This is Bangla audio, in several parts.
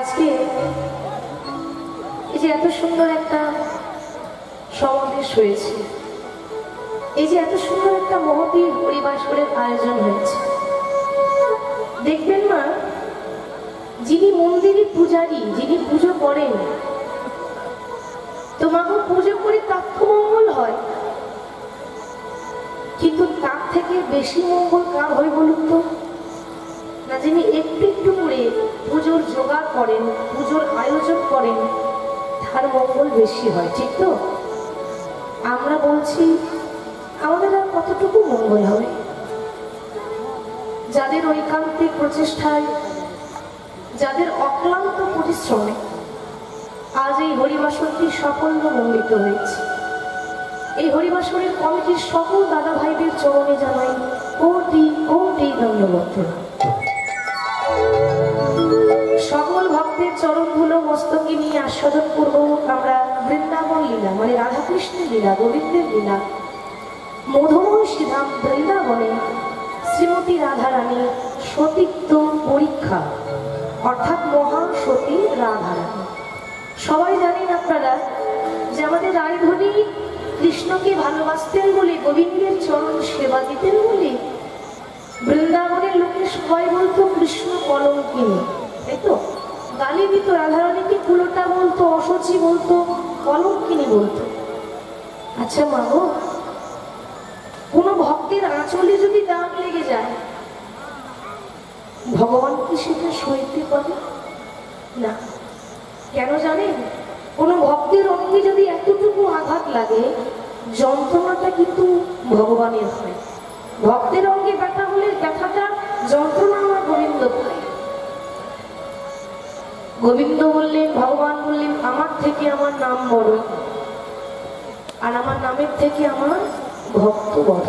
আজকে এই যে এত সুন্দর একটা সমাবেশ হয়েছে, এই যে এত সুন্দর একটা মহতী হরিবাসরের আয়োজন হয়েছে, দেখবেন মা, যিনি মন্দিরে পূজারী, যিনি পুজো করেন, তোমাকে পুজো করে তার তো মঙ্গল হয়, কিন্তু তার থেকে বেশি মঙ্গল কার হয় বলুন তো? না, যিনি একটু একটু করে পুজোর জোগাড় করেন, পুজোর আয়োজন করেন, তার মঙ্গল বেশি হয়, ঠিক তো? আমরা বলছি আমাদের আর কতটুকু মঙ্গল হবে? যাদের ঐকান্তিক প্রচেষ্টায়, যাদের অক্লান্ত পরিশ্রমে আজ এই হরিবাসরটি সাফল্যমণ্ডিত হয়েছে, এই হরিবাসরের কমিটির সকল দাদা ভাইদের চরণে জানাই কোটি কোটি ধন্যবাদ। সকল ভক্তের চরণগুলো মস্তকে নিয়ে আস্বাদন করব আমরা বৃন্দাবন লীলা, মানে রাধাকৃষ্ণের লীলা, গোবিন্দের লীলা, মধুময় শ্রীধাম বৃন্দাবনে শ্রীমতী রাধারানী সতীত্ব পরীক্ষা, অর্থাৎ মহাসতী রাধারানী। সবাই জানেন আপনারা যে আমাদের রায়ধনী কৃষ্ণকে ভালোবাসতেন বলে, গোবিন্দের চরণ সেবা দিতেন বলে বৃন্দাবনের লোকে সবাই বলতো কৃষ্ণ কলঙ্কিনী, তাই তো? গালি দিত, রাধারানীকে কুলোটা বলতো, অসচি বলতো, কলঙ্কিনী বলতো। আচ্ছা মা গো, কোন ভক্তের আঁচলে যদি দাগ লেগে যায়, ভগবান কি সেটা সইতে পারে না? কেন জানেন? কোন ভক্তের অঙ্গে যদি এতটুকু আঘাত লাগে, যন্ত্রণাটা কিন্তু ভগবানের হয়। ভক্তের অঙ্গে ব্যথা হলে ব্যথাটা, যন্ত্রণা আমার গোবিন্দ পায়। গোবিন্দ বললেন, ভগবান বললেন, আমার থেকে আমার নাম বড়, আর আমার নামের থেকে আমার ভক্ত বড়।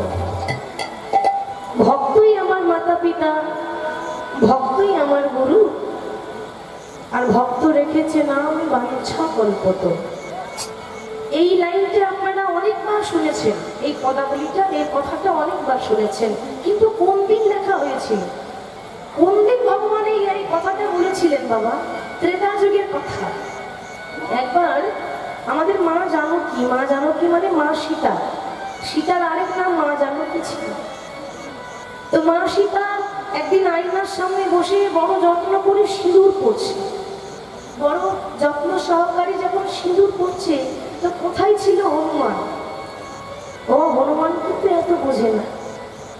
ভক্তই আমার মাতা পিতা, ভক্তই আমার গুরু, আর ভক্ত রেখেছে নাম বাঞ্ছা কল্পত। এই লাইনটা আপনারা অনেকবার শুনেছেন, এই পদাবলীটা, এই কথাটা অনেকবার শুনেছেন, কিন্তু কোন দিন লেখা হয়েছিল, কোন দিন ভগবান এই কথাটা বলেছিলেন? বাবা, ত্রেতা যুগের কথা। একবার আমাদের মা জানকী, মা জানকী মানে মা সীতা, সীতার আরেক নাম মা জানকী ছিল। তো মা সীতা একদিন আয়নার সামনে বসে বড় যত্ন করে সিঁদুর পরছে, বড় যত্ন সহকারে যখন সিঁদুর পরছে, তো কোথায় ছিল হনুমান? ও হনুমান কিন্তু এত বোঝে না,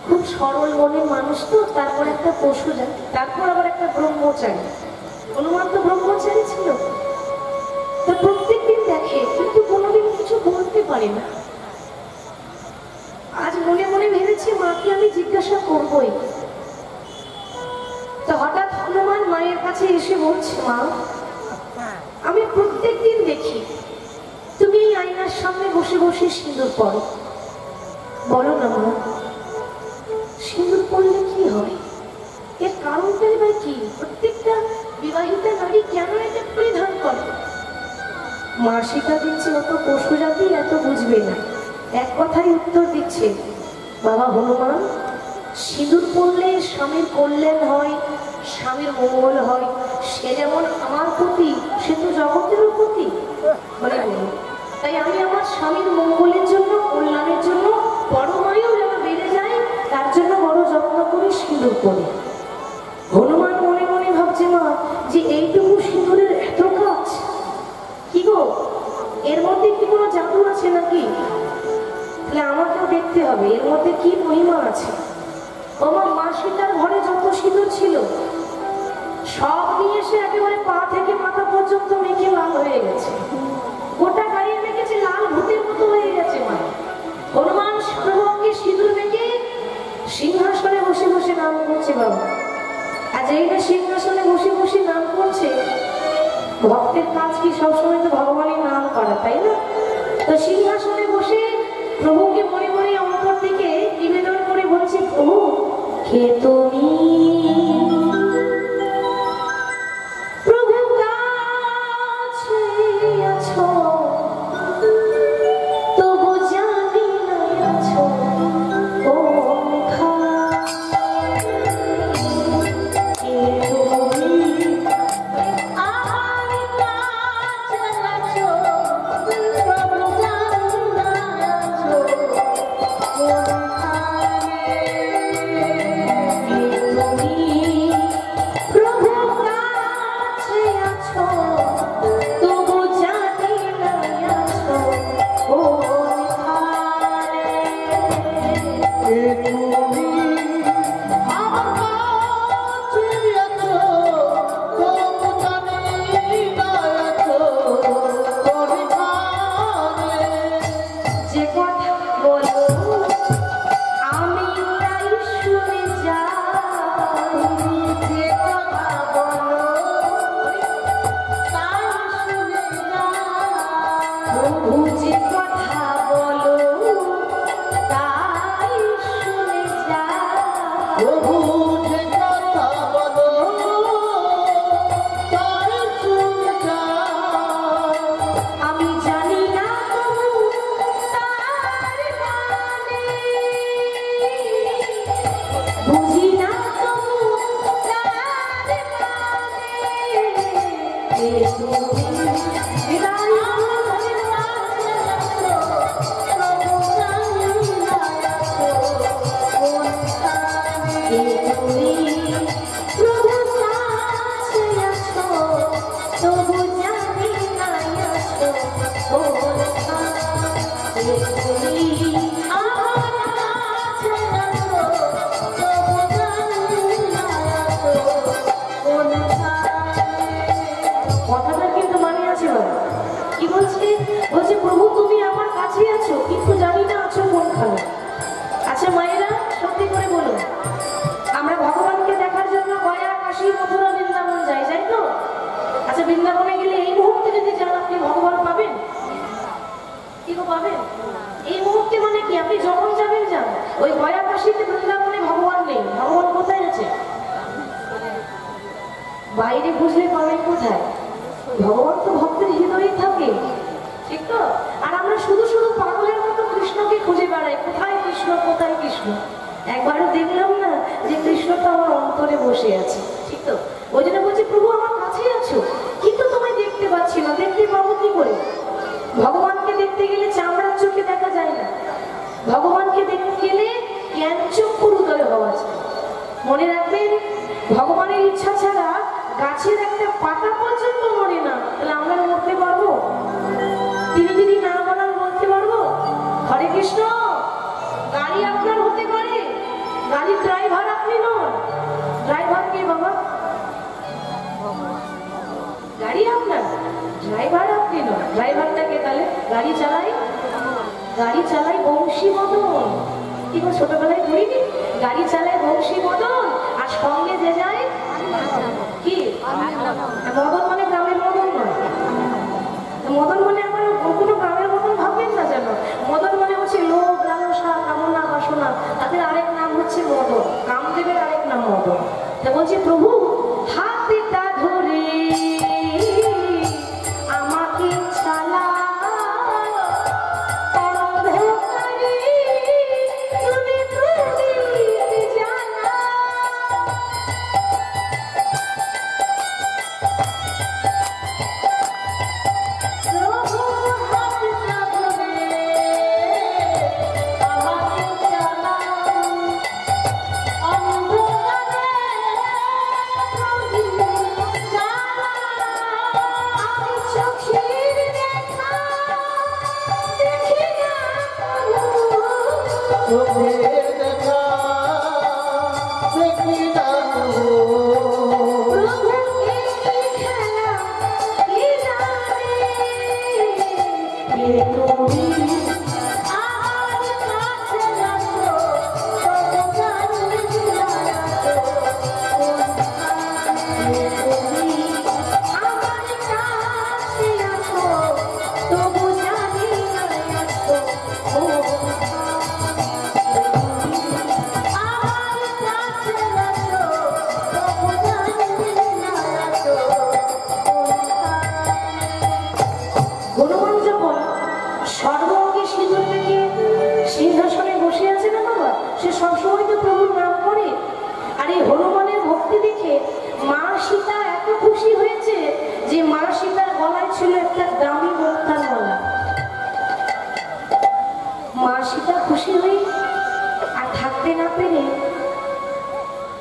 খুব সরল মনের মানুষ তো, তারপর একটা পশু জাতি, তারপর আবার একটা ব্রহ্মচারী। হনুমান তো ব্রহ্মচারী ছিল, তো প্রত্যেকদিন দেখে কিন্তু কোনোদিন কিছু বলতে পারে না। আজ মনে মনে ভেবেছি মাকে আমি জিজ্ঞাসা করবই। তো হঠাৎ হনুমান মায়ের কাছে এসে বলছে, মা, আমি প্রত্যেকদিন দেখি তুমি এই আয়নার সামনে বসে বসে সিঁদুর পরো, বলো না মা, সিঁদুর পরলে কি হয়? এর কারণটাই বা কি? প্রত্যেকটা বিবাহিতা নারী কেন এটা পরিধান করে? মা সীতা দিচ্ছে, অত পশু জাতি এত বুঝবে না, এক কথাই উত্তর দিচ্ছে, বাবা হনুমান, সিঁদুর পরলে স্বামীর কল্যাণ হয়, স্বামীর মঙ্গল হয়। সে যেমন আমার প্রতি, সে তো জগতেরও প্রতি, বলে বলুন। তাই আমি আমার স্বামীর মঙ্গলের জন্য, কল্যাণের জন্য, পরমায়ু যেন বেড়ে যায়, তার জন্য বড় যত্ন করে সিঁদুর পরে। হনুমান মনে মনে ভাবছে, মা, যে এইটুকু সিঁদুরের এত কাজ, কি গো, এর মধ্যে কি কোনো জাদু আছে নাকি? তাহলে আমাকেও দেখতে হবে এর মধ্যে কি মহিমা আছে। আমার মা সীতার ঘরে যত সিঁদুর ছিল সব নিয়ে এসে একেবারে পা থেকে মাথা পর্যন্ত মেখে লাল হয়ে গেছে, গোটা গায়ে মেখেছে, লাল ভূতের মতো হয়ে গেছে মা। হনুমান সর্বাঙ্গে সিঁদুর মেখে সিংহাসনে বসে বসে নাম করছে বাবা। আর যেই না সিংহাসনে বসে বসে নাম করছে, ভক্তের কাজ কি সবসময় তো ভগবানের নাম করা, তাই না? তো সিংহাসনে বসে প্রভুকে মনে মনে অন্তর থেকে নিবেদন করে বলছে, প্রভু, কে তুমি? প্রভু কাছে আছো, তবু জানি না আছো কোনখানে। কে তুমি? বাইরে বুঝলে পাবেন কোথায়? ভগবান তো ভক্তের হৃদয়ে থাকে, ঠিক তো? আর আমরা শুধু শুধু পাগলের মতো কৃষ্ণকে খুঁজে বেড়াই, কোথায় কৃষ্ণ, কোথায় কৃষ্ণ। একবারও দেখলাম না যে কৃষ্ণটা আমার অন্তরে বসে আছে, ঠিক তো? ওই জন্য বলছি প্রভু আমার কাছেই আছো, কিন্তু তোমায় দেখতে পাচ্ছি না। দেখতে পাবো কি করে? ভগবানকে দেখতে গেলে চামড়ার চোখে দেখা যায় না, ভগবানকে দেখতে গেলে জ্ঞান চক্ষুর উদয় হওয়া যায়। মনে রাখবেন, ভগবানের ইচ্ছা ছাড়া গাছের একটা পাতা পর্যন্ত মরে না। তাহলে আমরা মরতে পারবো? তিনি যদি না বলার বলতে পারবো? হরে কৃষ্ণ। গাড়ি আপনার হতে পারে, গাড়ির ড্রাইভার আপনি নন। ড্রাইভার কে বাবা? গাড়ি আপনার, ড্রাইভার আপনি নন। ড্রাইভারটাকে তাহলে গাড়ি চালাই বংশী মদন। কি করে ছোটবেলায় পড়িনি? গাড়ি চালায় বংশী মদন, আর সঙ্গে যে যায় কি মদন, মানে গ্রামের মদন নয়। মদন মানে আমার কোনো গ্রামের মদন ভাববেন না যেন। মদন মানে হচ্ছে লোভ, লালসা, কামনা, বাসনা, তাদের আরেক নাম হচ্ছে মদন। কামদেবের আরেক নাম মদন। তা বলছে প্রভু হাতটা ধরে আমাকে চালা,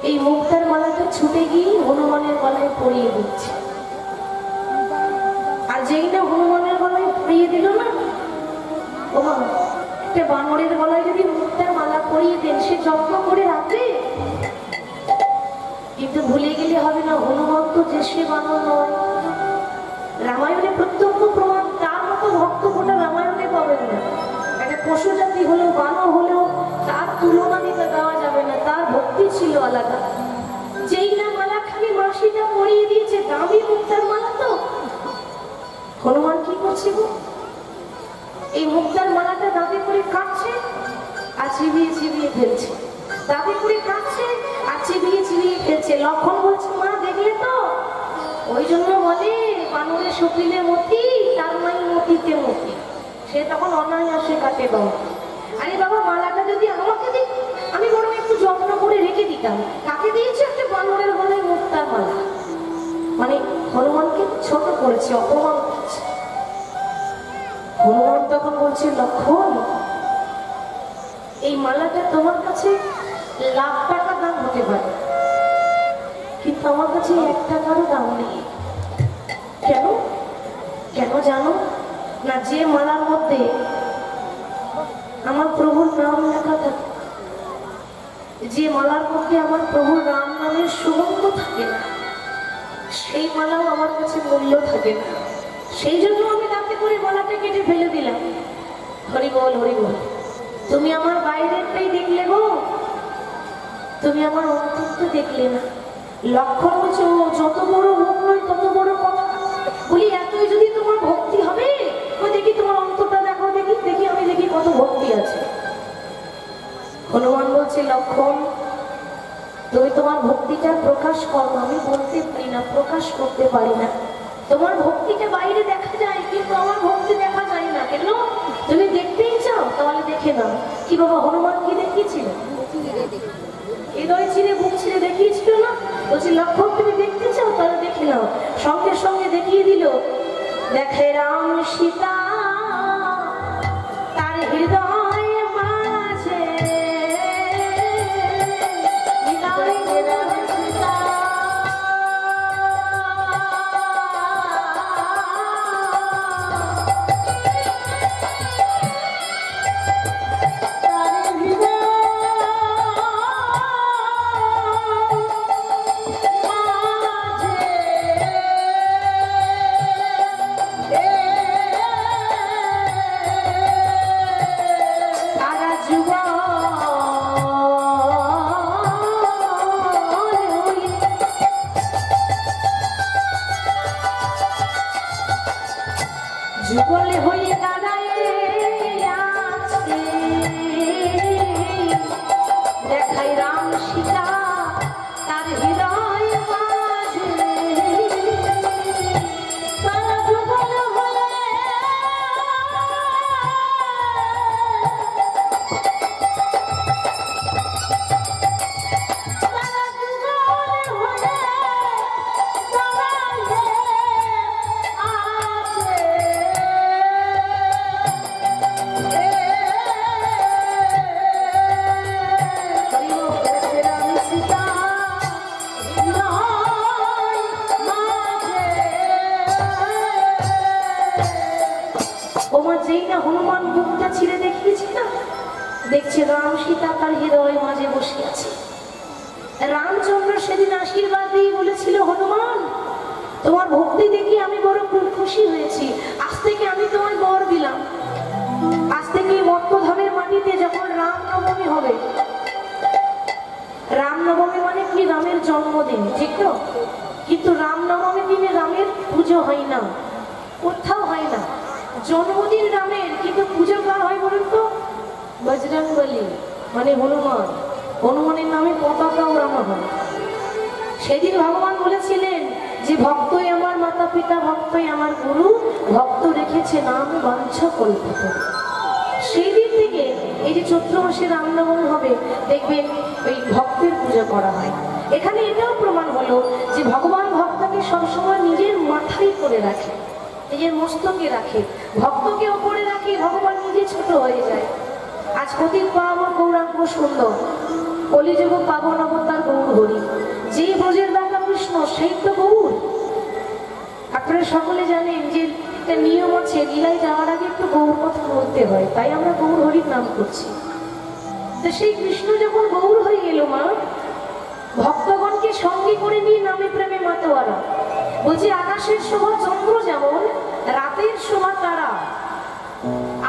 এই মুক্তার মালাটা ছুটে গিয়ে হনুমানের গলায় পরিয়ে দিচ্ছে। আর যেই না হনুমানের গলায় পরিয়ে দিল না, ও বাবা, একটা বানরের গলায় যদি মুক্তার মালা পরিয়ে দেন, সে যত্ন করে রাখবে। কিন্তু ভুলে গেলে হবে না, হনুমান তো যে সে বানর নয়। রামায়ণে প্রত্যক্ষ প্রমাণ, তার মতো ভক্ত গোটা রামায়ণে পাবেন না। একটা পশু জাতি হলেও, বানর হলেও তার তুলনা দিতে দেওয়া যাবে না। তার ভক্তি ছিল আলাদা। যেই না মালা খালি মাসিটা পরিয়ে দিয়েছে, দামি মুক্তার মালা তো। হনুমান কি করছে গো? এই মুক্তার মালাটা দাঁতে করে কাটছে আর চিবিয়ে চিবিয়ে ফেলছে, দাঁতে করে কাটছে আর চিবিয়ে চিবিয়ে ফেলছে। লক্ষণ বলছে, মা দেখলে তো? ওই জন্য বলে বানরে সকিলে মতি, তার মাই মতিতে মতি। সে তখন অনায়াসে কাটে বাবা। আরে বাবা, মালাটা যদি আমাকে দিত, আমি বরং একটু যত্ন করে রেখে দিতাম। কাকে দিয়েছে? একটা বানরের গলায় মুক্তার মালা। মানে হনুমানকে ছোট করেছে, অপমান করেছে। হনুমান তখন বলছে, লক্ষণ, এই মালাটা তোমার কাছে লাখ টাকা দাম হতে পারে, কিন্তু আমার কাছে 1 টাকারও দাম নেই। কেন? কেন জানো না? যে মালার মধ্যে আমার প্রভুর নাম লেখা থাকে, যে মালার মধ্যে আমার প্রভুর রাম নামের সুগন্ধ থাকে না, সেই মালাও আমার কাছে মূল্য থাকে না। সেই জন্য আমি তাতে করে মালাটা কেটে ফেলে দিলাম। হরি বল, হরি বল। তুমি আমার বাইরেরটাই দেখলে গো, তুমি আমার অন্তরটা দেখলে না। লক্ষণ বলছে, ও যত বড় মুখ নয় তত বড় কথা। বলি, এতই যদি তোমার ভক্তি হবে, তো দেখি তোমার অন্তরটা দেখো, দেখি দেখি আমি দেখি কত ভক্তি আছে। হনুমান বলছে, লক্ষণ, তুমি তোমার ভক্তিটা প্রকাশ করো। আমি বলতে পারি না, প্রকাশ করতে পারি না। তোমার ভক্তিটা বাইরে দেখা যায়, কিন্তু আমার ভক্তি দেখা যায় না। কেন? তুমি দেখতেই চাও, তাহলে দেখে নাও। কি বাবা, হনুমান কি দেখিয়েছিল? হৃদয় চিরে বুক চিরে দেখিয়েছিল না? বলছি, লক্ষণ, তুমি দেখতে চাও, তাহলে দেখে নাও। সঙ্গে সঙ্গে দেখিয়ে দিল। দেখে রাম সীতা তার হৃদয় মাঝে, যুগলে হয়ে দাঁড়ায় আছে, দেখাই রাম সীতা তার হৃদয় মাঝে। তারা যুগল হয়ে হনুমান বুকটা ছিঁড়ে দেখিয়েছে না, দেখছে রাম সীতা তার হৃদয় মাঝে বসে আছে। রামচন্দ্র সেদিন আশীর্বাদ দিয়ে বলেছিল, হনুমান, তোমার ভক্তি দেখি আমি বড় খুশি হয়েছি। আজ থেকে আমি তোমায় বর দিলাম। আজ থেকে মত্তধামের মাটিতে যখন রামনবমী হবে, রামনবমী মানে কি? রামের জন্মদিন, ঠিক তো? কিন্তু রামনবমী দিনে রামের পুজো হয় না, কোথাও হয় না। জন্মদিন রামের, কিন্তু পুজো কার হয় বলুন তো? বজরংবলী মানে হনুমান। হনুমানের নামে পতাকা ওড়ানো হয়। সেদিন ভগবান বলেছিলেন যে, ভক্তই আমার মাতা পিতা, ভক্তই আমার গুরু, ভক্ত রেখেছে নাম বাঞ্ছা কল্পিত। সেই দিন থেকে এই যে চৈত্র মাসে রামনবমী হবে, দেখবেন ওই ভক্তের পূজা করা হয়। এখানে এটাও প্রমাণ হলো যে ভগবান ভক্তকে সবসময় নিজের মাথায় করে রাখে, নিজের মস্তকে রাখে। ভক্তকে ওপরে রাখে, ভগবান নিজে ছোট হয়ে যায়। আজ প্রতীক পাবন গৌরাঙ্গ সুন্দর, কলিযুগ পাবন অবতার গৌর হরি। যে ব্রজের রাজা কৃষ্ণ, সেই তো গৌর। আপনারা সকলে জানেন যে একটা নিয়ম আছে, লীলায় যাওয়ার আগে একটু গৌর কথা বলতে হয়, তাই আমরা গৌর হরির নাম করছি। তো সেই কৃষ্ণ যখন গৌর হয়ে গেল মা, ভক্তগণকে সঙ্গে করে নিয়ে নামে প্রেমে মাতোয়ারা। বলছি, আকাশের শোভা চন্দ্র যেমন, রাতের শোভা তারা।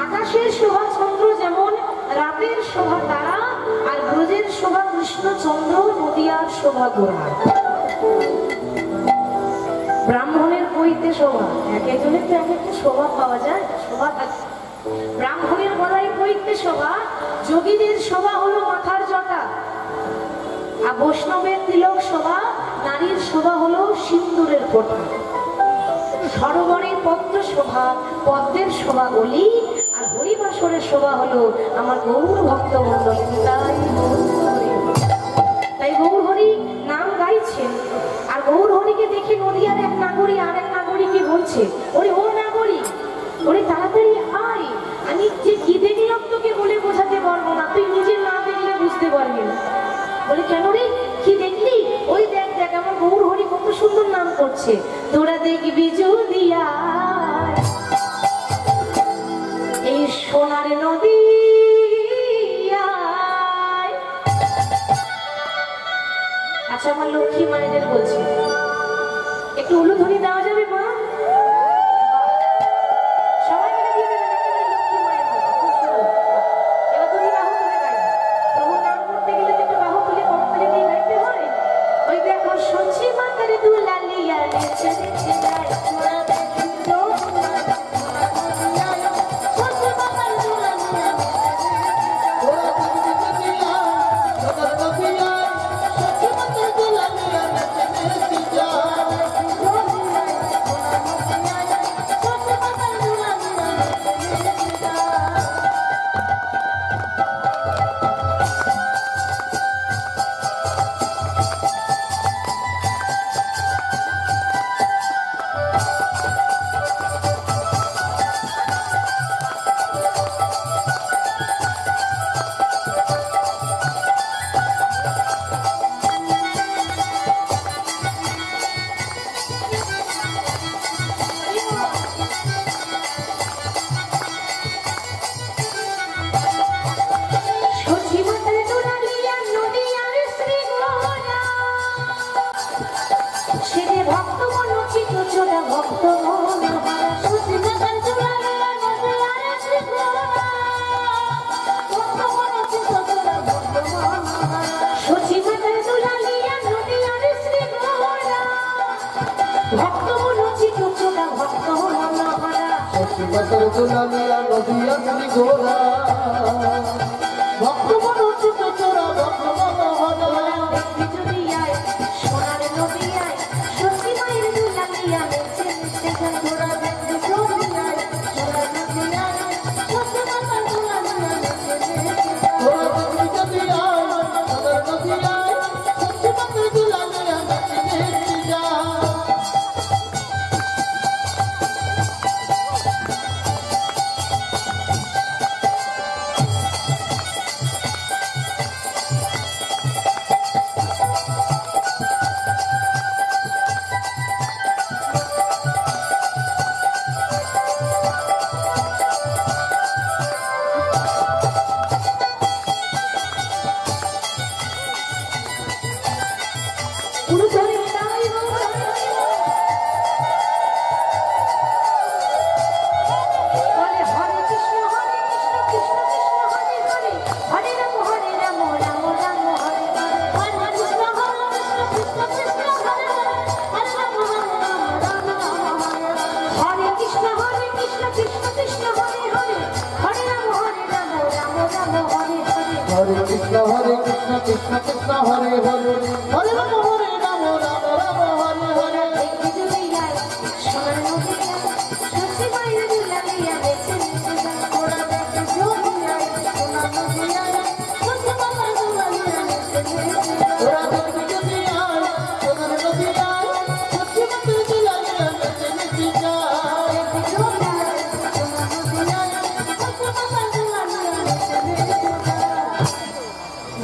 আকাশের শোভা চন্দ্র যেমন, রাতের শোভা তারা। আর ব্রজের শোভা কৃষ্ণচন্দ্র, নদিয়ার শোভা গোড়া। ব্রাহ্মণের বইতে শোভা, এক একজনের তো এক একটা শোভা পাওয়া যায়, শোভা থাকে। ব্রাহ্মণের গলায় বইতে শোভা, যোগীদের শোভা হলো মাথার জটা। আর বৈষ্ণবের তিলক শোভা, নারীর শোভা হলো সিন্দুরের ফোঁটা। সরোবরের পদ্ম শোভা, পদ্মের শোভা গলি। আর হরিবাসরের শোভা হলো আমার গৌর ভক্ত মন্ডলী। তাই গৌর হরি নাম গাইছেন। আর গৌর হরিকে দেখে নদিয়ার এক নাগরিক আর এক নাগরিক করছে, ওরে ও না করি, ওরে তাড়াতাড়ি আয়, আমি যে কি দেখলাম তোকে বলে বোঝাতে পারবো না, তুই নিজে না দেখলে বুঝতে পারবি না। বলে কেন রে, কি দেখলি? ওই দেখ দেখ আমার গৌর হরি কত সুন্দর নাম করছে, তোরা দেখবি যদি এই সোনার নদী। আচ্ছা আমার লক্ষ্মী মায়েদের বলছি, একটু উলুধ্বনি দেওয়া যাবে মা? সবাই মিলে দিয়ে দেবেন একেবারে লক্ষ্মী মায়ের মতো, খুব সুন্দর। এবার তুমি বাহু তুলে গাইবে, প্রভুর নাম করতে গেলে তো একটু বাহু তুলে করতালি দিয়ে গাইতে হয়। ওই দেখো সচি মাতার দুলালিয়া নেচে নেচে যায়, তোরা দেখি তো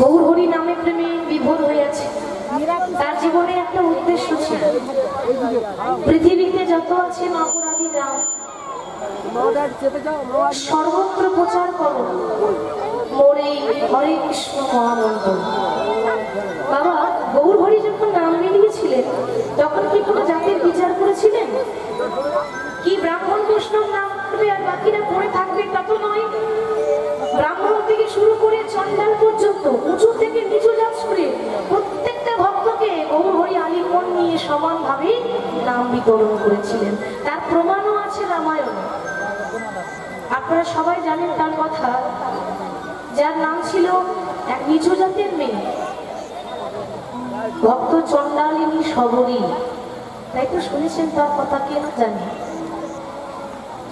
গৌর হরি নামে প্রেমে বিভোর হয়েছে। তার জীবনে একটা উদ্দেশ্য ছিল, পৃথিবীতে যত আছে অপরাধী রাম সর্বত্র প্রচার করো মোর এই হরে কৃষ্ণ মহামন্ত্র। বাবা গৌর হরি যখন নাম মিলিয়েছিলেন তখন কি কোনো জাতির বিচার করেছিলেন? কি ব্রাহ্মণ বৈষ্ণব নাম করবে আর বাকিরা পড়ে থাকবে তা তো নয়। ব্রাহ্মণ থেকে শুরু করে চন্ডাল পর্যন্ত উঁচু থেকে নিচু জাত করে প্রত্যেকটা ভক্তকে গৌর হরি আলিঙ্গন নিয়ে সমানভাবে নাম বিতরণ করেছিলেন। তার প্রমাণও আছে রামায়ণে। আপনারা সবাই জানেন তার কথা, যার নাম ছিল এক নিচু জাতের মেয়ে, ভক্ত চন্ডালিনী শবরী, তাই তো শুনেছেন তার কথা, কে না জানে।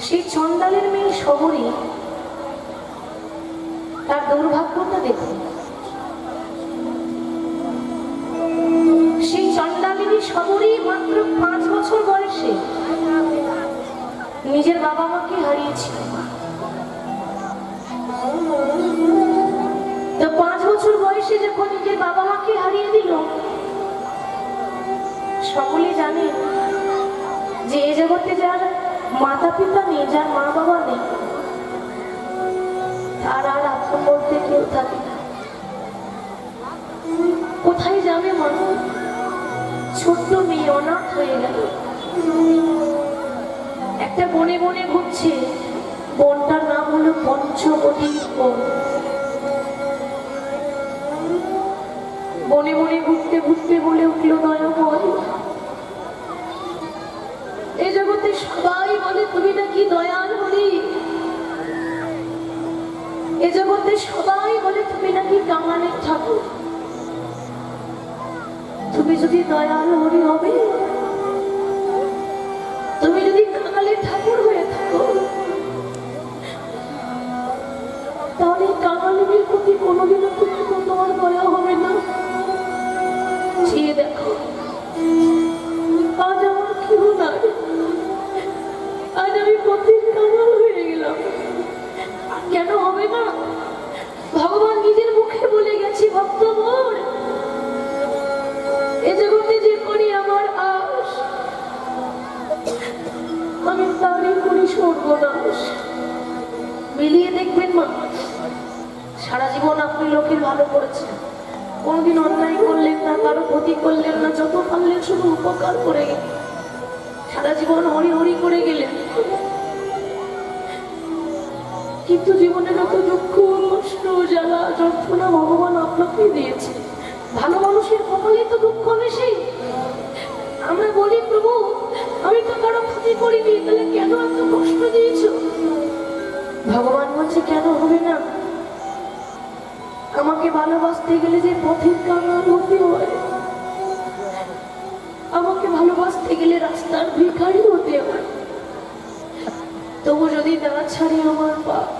সেই চন্ডালের মেয়ে শবরী, তার দুর্ভাগ্যটা দেখুন। সেই চন্ডালিনী শবরী মাত্র 5 বছর বয়সে নিজের বাবা মাকে হারিয়েছিল। তো 5 বছর বয়সে যখন নিজের বাবা মাকে হারিয়ে দিল, সকলে জানে যে এ জগতে যার মাতা পিতা নেই, যার মা বাবা নেই, তার আর আপন বলতে কেউ থাকে না। কোথায় যাবে মানুষ? ছোট্ট মেয়ে অনাথ হয়ে গেল, একটা বনে বনে ঘুরছে। বনটার নাম হলো পঞ্চবটি বন। বনে বনে ঘুরতে ঘুরতে বলে উঠল, দয়াময়, এ জগতে সবাই বলে তুমি নাকি দয়াল হরি, এ জগতে সবাই বলে তুমি নাকি কাঙালের ঠাকুর। তুমি যদি দয়াল হরি হবে, তুমি যদি কাঙালের ঠাকুর হয়ে থাকো, তাহলে কাঙালের প্রতি কোনোদিনও তোমার দয়া হবে না। চেয়ে দেখো, আজ আমার কেউ নাই, আজ আমি পথের কাঙাল হয়ে গেলাম। কেন হবে না? ভগবান নিজের মুখে বলে গেছি, ভক্ত মোর, এ জগতে যে করি আমার আশ, আমি তারই করি সর্বনাশ। মিলিয়ে দেখবেন মা, সারা জীবন আপনি লোকের ভালো করেছেন, কোনদিন অন্যায় করলেন না, কারো ক্ষতি করলেন না, যত পারলেন শুধু উপকার করে গেলেন, সারা জীবন হরি হরি করে গেলেন। কিন্তু জীবনে যত দুঃখ, কষ্ট, জ্বালা, যন্ত্রণা ভগবান আপনাকে দিয়েছে। ভালো মানুষের কপালে তো দুঃখ বেশি। আমরা বলি, প্রভু আমি তো কারো ক্ষতি করিনি, তাহলে কেন এত কষ্ট দিয়েছ? ভগবান বলছে, কেন হবে না? আমাকে ভালোবাসতে গেলে যে পথের কাঙাল হতে হয়, আমাকে ভালোবাসতে গেলে রাস্তার ভিখারি হতে হয়। তবু যদি না ছাড়ি আমার পাপ,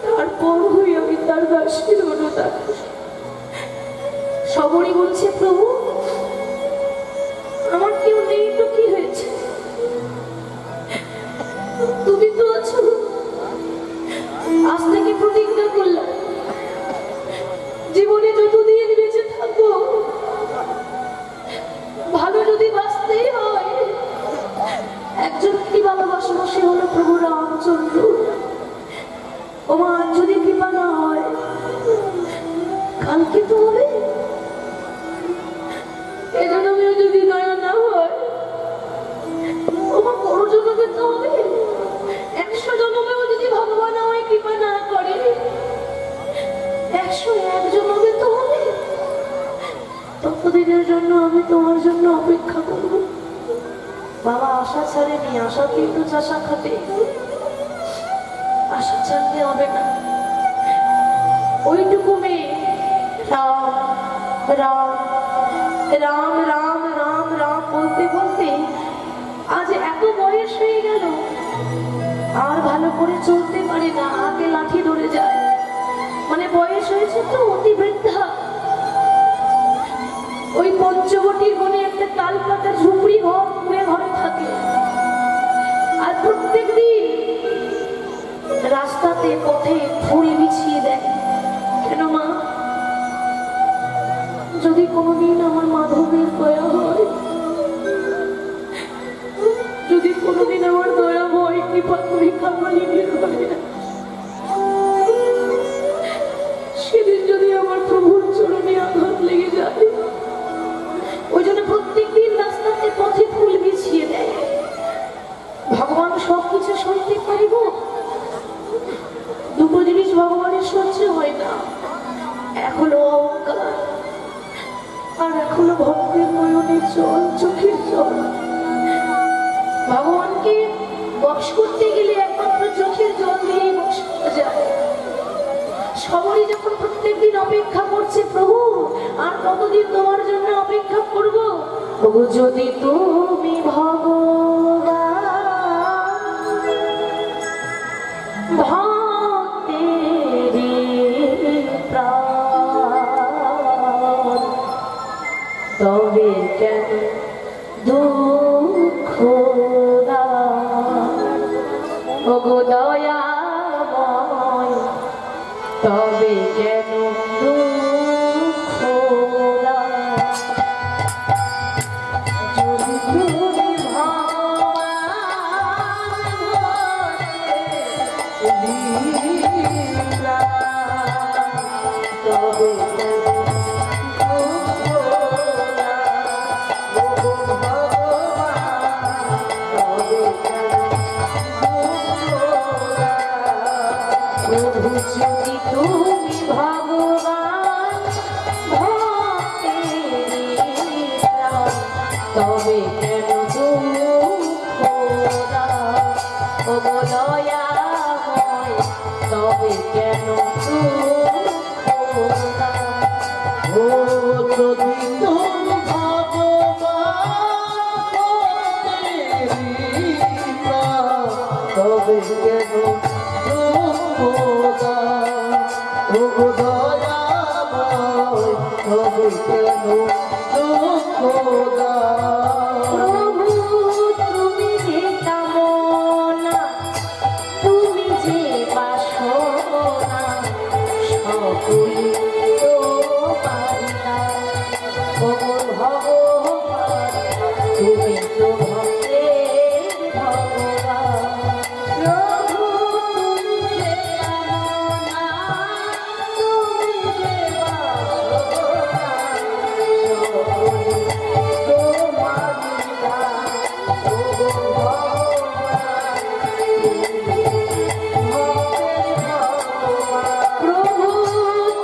তারপর হই আমি তার দাসীর অনুদান। সবরই বলছে, প্রভু আমার কেউ নেই তো কি হয়েছে, তুমি তো আছো। আজ থেকে প্রতিজ্ঞা করলাম, জীবনে যতদিন বেঁচে থাকবো, ভালো যদি বাঁচতেই হয়, একজনকে ভালোবাসবো, সে হলো প্রভু রামচন্দ্র। ওমা যদি কৃপা না হয়, কালকে তো হবে, এজন্যও যদি দয়া না হয়, ওমা বড় জন্মে তো হবে। 100 জন্মেও যদি ভগবান আমায় কৃপা না করে, 101 জন্মে তো হবে। ততদিনের জন্য আমি তোমার জন্য অপেক্ষা করব। বাবা আশা ছাড়েনি, আশা কিন্তু চাষা খাটে, আশা ছাড়তে হবে না। ওইটুকু মেয়ে রাম রাম রাম রাম রাম রাম বলতে বলতে আজ এত বয়স হয়ে গেল, আর ভালো করে চলতে পারে না, হাতে লাঠি ধরে যায়। মানে বয়স হয়েছে তো, অতি বৃদ্ধা। ওই পঞ্চবটির বনে একটা তাল পাতার ঝুপড়ি ঘর, কুড়ে ঘরে থাকে। আর প্রত্যেক দিন রাস্তাতে পথে ফুল বিছিয়ে দেয়। কেন মা? যদি কোনোদিন আমার মাধবের দয়া হয়, যদি কোনোদিন আমার দয়া হয়, কৃপা করে কামালিনীর ঘরে, সেদিন যদি আমার প্রভুর চরণে আঘাত লেগে যায়, ওই জন্য প্রত্যেকদিন রাস্তাতে পথে ফুল বিছিয়ে দেয়। ভগবান সবকিছু সইতে পারিব? দুটো জিনিস ভগবানের সহ্য হয় না, এক হলো অহংকার, আর এক হলো ভক্তের নয়নের জল, চোখের জল। ভগবানকে বশ করতে গেলে একমাত্র চোখের জল দিয়ে বশ করা যায়। সবারই যখন প্রত্যেকদিন অপেক্ষা করছে, প্রভু আর কতদিন তোমার জন্য অপেক্ষা করব? প্রভু যদি তুমি ভগবান তবে কেন দুঃখ ওগো দয়াময় তবে কেন দুঃখ দাও? যদি তুমি লীলা তবে যদি তুমি ভগবান তবে কেন দুঃখ দাও? ওগো দয়াময় তবে কেন দুঃখ দাও? ও যদি তুমি ভগবান তবে কেন দুঃখ দাও? ওগো দয়াময় তবে কেন দুঃখ দাও? প্রভু তুমি যে কামনা তুমি যে বাসনা সকলই তোমার দান। ওগো ভগবান তুমি তো ভক্তের ভগবান। প্রভু তুমি যে কামনা তুমি যে বাসনা সকলই তোমার দান। ওগো ভগবান প্রভু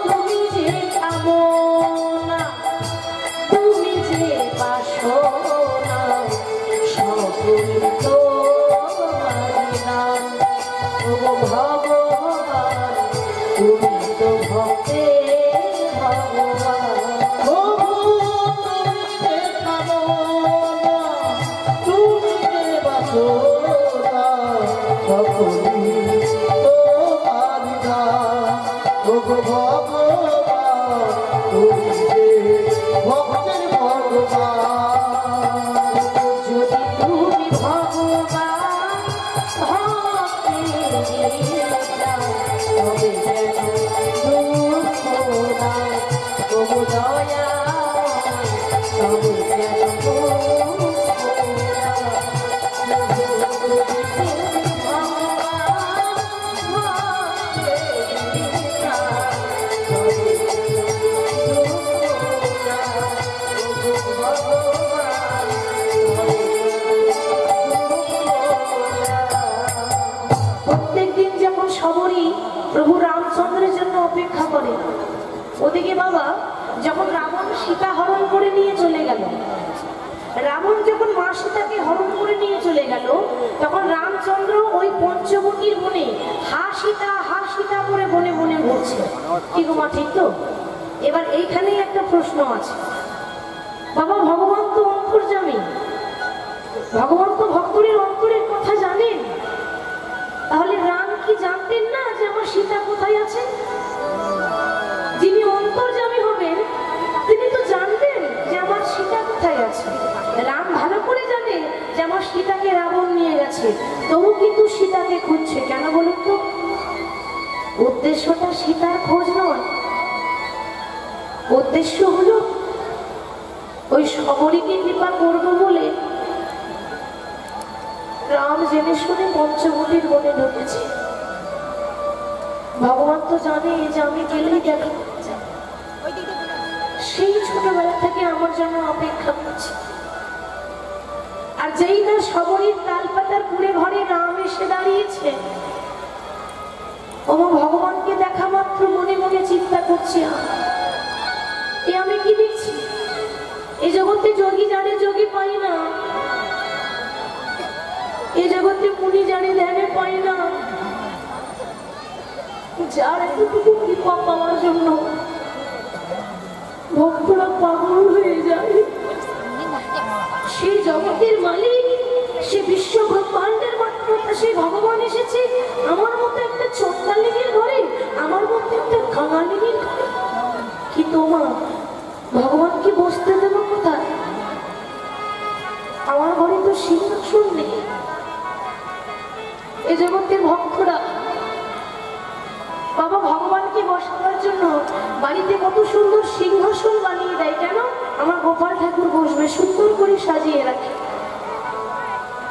তুমি যে কামনা তুমি যে বাসনা সকলই তোমার দান। ওগো ভগবান তুমি তো ভক্তের ভগবান। প্রভু তুমি যে কামনা তুমি যে বাসনা সকলই তোমার দান। ওগো ভগবান তুমি যে ভক্তের ভগবান। যদি তুমি ভগবান ভক্তের দান তবে কেন দুঃখ দাও? ওগো দয়াময় তবে কেন দুঃখ দাও? যদি তুমি ভগবান ভক্তের দান তবে কেন দুঃখ দাও? ওগো ভগবান প্রত্যেকদিন যেমন সবরই প্রভু রামচন্দ্রের জন্য অপেক্ষা করে, ওদিকে বাবা যখন রাবণ সীতা হরণ করে নিয়ে চলে গেল, রাবণ যখন মা সীতাকে হরণ করে নিয়ে চলে গেল, তখন রামচন্দ্র ওই পঞ্চবটির বনে হা সীতা করে বনে বনে ঘুরছে। কি গো মা, ঠিক তো? এবার এইখানেই একটা প্রশ্ন আছে বাবা, ভগবান তো অন্তর্যামী, ভগবান তো ভক্তদের অন্তরের কথা জানেন, তাহলে রাম কি জানতেন না যে আমার সীতা কোথায় আছে? যিনি অন্তর্যামী হবেন তিনি তো জানতেন যে আমার সীতা কোথায় আছে। রাম ভালো করে জানে যে আমার সীতাকে রাবণ নিয়ে গেছে, তবু কিন্তু সীতাকে খুঁজছে। কেন বলুন তো? উদ্দেশ্যটা সীতার খোঁজ নয়, উদ্দেশ্য হলো ওই সবরীকে কৃপা করব বলে রাম জেনে শুনে পঞ্চবটির বনে ঢুকেছে। ভগবান তো জানে যে আমি গেলেই দেখা সেই ছোটবেলা থেকে আমার জন্য অপেক্ষা করছে। আর যেই না সবরীর তালপাতার কুড়ে ঘরে রাম এসে দাঁড়িয়েছে, ও ভগবানকে দেখা মাত্র মনে মনে চিন্তা করছি, এ আমি কি দেখছি? এই জগতে যোগী জানে যোগী পাই না, এই জগতে মুনি জানে ধ্যানে পাই না। যার এতটুকু কৃপা পাওয়ার জন্য ভক্তরা পাগল হয়ে যায়, সেই জগতের মালিক, সে বিশ্ব ব্রহ্মাণ্ডের মাত্রতা, সেই ভগবান এসেছে আমার মতো একটা চন্দালিনীর ঘরে, আমার মতো একটা কাঙালিনীর ঘরে। কি তোমার ভগবানকে বসতে দেব কোথায়? আমার ঘরে তো সিংহাসন নেই, এ জগতের ভক্তরা বাবা ভগবানকে বসাবার জন্য বাড়িতে কত সুন্দর সিংহাসন বানিয়ে দেয়। কেন? আমার গোপাল ঠাকুর বসবে, সুন্দর করে সাজিয়ে রাখে।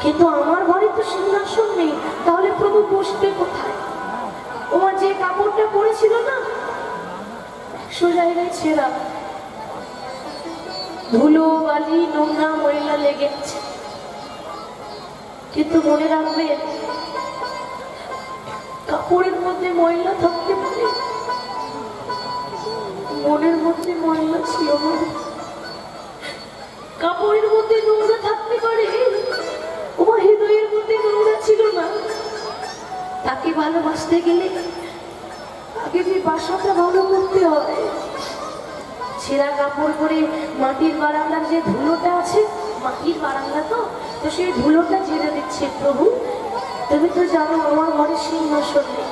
কিন্তু আমার ঘরে তো সিংহাসন নেই, তাহলে প্রভু বসবে কোথায়? ওমা যে কাপড়টা পরেছিল না, একশো জায়গায় ছেঁড়া, ধুলো বালি নোংরা ময়লা লেগেছে। কিন্তু মনে রাখবেন, কাপড়ের মধ্যে ময়লা থাকতে পারে, মনের মধ্যে ময়লা ছিল না। কাপড়ের মধ্যে নোংরা থাকতে পারে, ওমা হৃদয়ের মধ্যে নোংরা ছিল না। তাকে ভালোবাসতে গেলে আগে যে বাসাটা ভালো করতে হয়। ছেঁড়া কাপড় পরে মাটির বারান্দার যে ধুলোটা আছে, মাটির বারান্দা তো সেই ধুলোটা ঝেড়ে দিচ্ছে। প্রভু তুমি তো জানো আমার ঘরে সিংহাসন নেই,